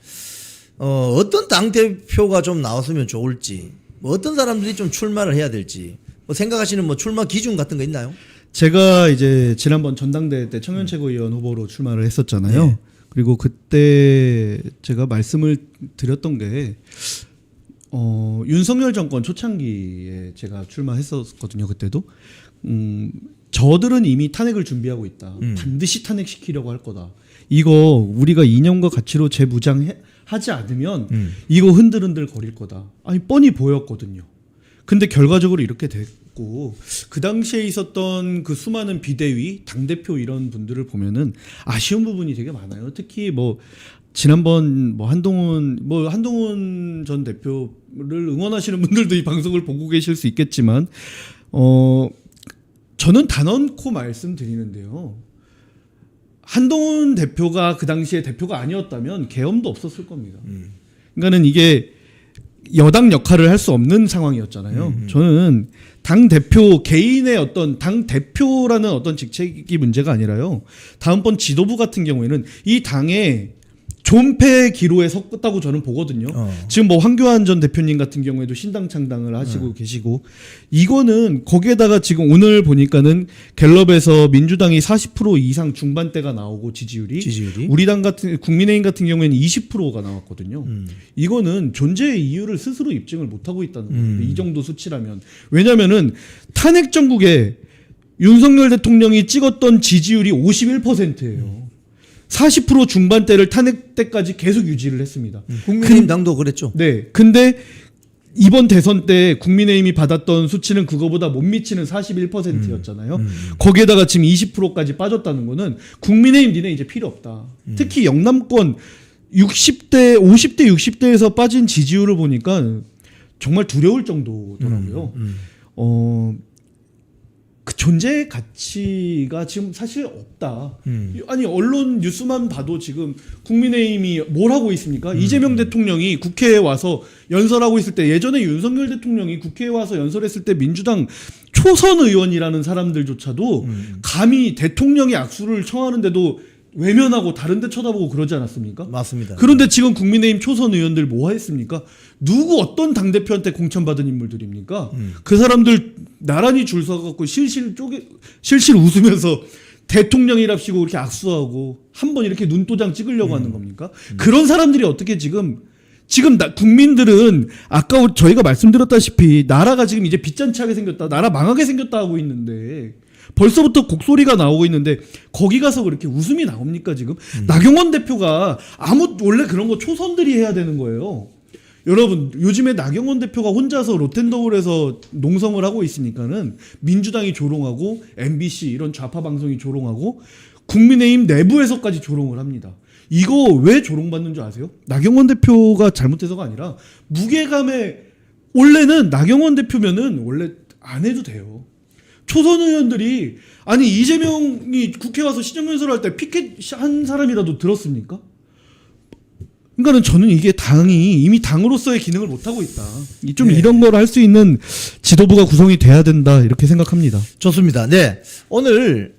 어떤 당대표가 좀 나왔으면 좋을지 뭐 어떤 사람들이 좀 출마를 해야 될지 뭐 생각하시는 뭐 출마 기준 같은 거 있나요? 제가 이제 지난번 전당대회 때 청년 최고위원 후보로 출마를 했었잖아요. 네. 그리고 그때 제가 말씀을 드렸던 게 윤석열 정권 초창기에 제가 출마했었거든요. 그때도 저들은 이미 탄핵을 준비하고 있다. 반드시 탄핵시키려고 할 거다. 이거 우리가 이념과 가치로 재무장하지 않으면 이거 흔들흔들 거릴 거다. 아니 뻔히 보였거든요. 근데 결과적으로 이렇게 됐고 그 당시에 있었던 그 수많은 비대위, 당대표 이런 분들을 보면은 아쉬운 부분이 되게 많아요. 특히 뭐 지난번 한동훈 전 대표를 응원하시는 분들도 이 방송을 보고 계실 수 있겠지만 저는 단언코 말씀드리는데요. 한동훈 대표가 그 당시에 대표가 아니었다면 계엄도 없었을 겁니다. 그러니까는 이게 여당 역할을 할 수 없는 상황이었잖아요. 저는 당 대표 개인의 어떤 당 대표라는 어떤 직책이 문제가 아니라요. 다음번 지도부 같은 경우에는 이 당의 존폐 기로에 섰다고 저는 보거든요. 지금 뭐 황교안 전 대표님 같은 경우에도 신당 창당을 하시고 계시고 이거는 거기에다가 지금 오늘 보니까는 갤럽에서 민주당이 40% 이상 중반대가 나오고 지지율이 우리 당 같은 국민의힘 같은 경우에는 20%가 나왔거든요. 이거는 존재의 이유를 스스로 입증을 못 하고 있다는 겁니다. 이 정도 수치라면. 왜냐면은 탄핵 전국에 윤석열 대통령이 찍었던 지지율이 51%예요. 40% 중반대를 탄핵 때까지 계속 유지를 했습니다. 국민의힘 당도 그랬죠. 네. 근데 이번 대선 때 국민의힘이 받았던 수치는 그거보다 못 미치는 41%였잖아요. 거기에다가 지금 20%까지 빠졌다는 거는 국민의힘 니네 이제 필요 없다. 특히 영남권 50대, 60대에서 빠진 지지율을 보니까 정말 두려울 정도더라고요. 그 존재의 가치가 지금 사실 없다. 아니 언론 뉴스만 봐도 지금 국민의힘이 뭘 하고 있습니까? 이재명 대통령이 국회에 와서 연설하고 있을 때 예전에 윤석열 대통령이 국회에 와서 연설했을 때 민주당 초선 의원이라는 사람들조차도 감히 대통령의 악수를 청하는데도 외면하고 다른 데 쳐다보고 그러지 않았습니까? 맞습니다. 그런데 지금 국민의힘 초선 의원들 뭐 했습니까? 누구 어떤 당대표한테 공천받은 인물들입니까? 그 사람들 나란히 줄 서갖고 실실 웃으면서 대통령이랍시고 이렇게 악수하고 한번 이렇게 눈도장 찍으려고 하는 겁니까? 그런 사람들이 어떻게 지금 국민들은 아까 저희가 말씀드렸다시피 나라가 지금 이제 빚잔치하게 생겼다, 나라 망하게 생겼다 하고 있는데 벌써부터 곡소리가 나오고 있는데 거기 가서 그렇게 웃음이 나옵니까 지금? 나경원 대표가 원래 그런 거 초선들이 해야 되는 거예요. 여러분 요즘에 나경원 대표가 혼자서 로텐더홀에서 농성을 하고 있으니까는 민주당이 조롱하고 MBC 이런 좌파 방송이 조롱하고 국민의힘 내부에서까지 조롱을 합니다. 이거 왜 조롱받는 줄 아세요? 나경원 대표가 잘못해서가 아니라 무게감에 원래는 나경원 대표면은 원래 안 해도 돼요. 초선 의원들이 아니 이재명이 국회 와서 시정연설할 때 피켓 한 사람이라도 들었습니까? 그러니까는 저는 이게 당이 이미 당으로서의 기능을 못 하고 있다. 좀 네. 이런 걸 할 수 있는 지도부가 구성이 돼야 된다 이렇게 생각합니다. 좋습니다. 네. 오늘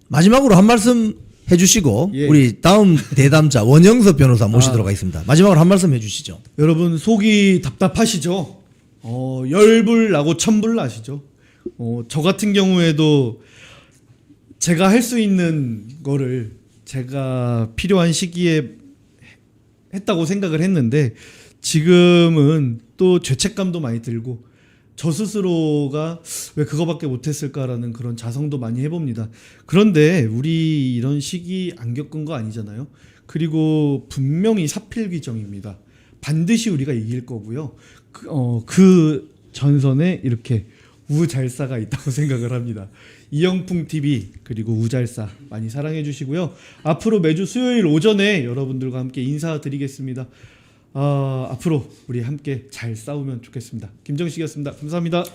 마지막으로 한 말씀 해주시고 예. 우리 다음 대담자 원영섭 변호사 모시도록 하겠습니다. 마지막으로 한 말씀 해주시죠. 여러분 속이 답답하시죠? 열불 나고 천불 나시죠? 저 같은 경우에도 제가 할 수 있는 거를 제가 필요한 시기에 했다고 생각을 했는데 지금은 또 죄책감도 많이 들고 저 스스로가 왜 그거밖에 못했을까라는 그런 자성도 많이 해봅니다. 그런데 우리 이런 시기 안 겪은 거 아니잖아요. 그리고 분명히 사필귀정입니다. 반드시 우리가 이길 거고요. 그 전선에 이렇게 우잘사가 있다고 생각을 합니다. 이영풍 TV 그리고 우잘사 많이 사랑해 주시고요. 앞으로 매주 수요일 오전에 여러분들과 함께 인사드리겠습니다. 앞으로 우리 함께 잘 싸우면 좋겠습니다. 김정식이었습니다. 감사합니다.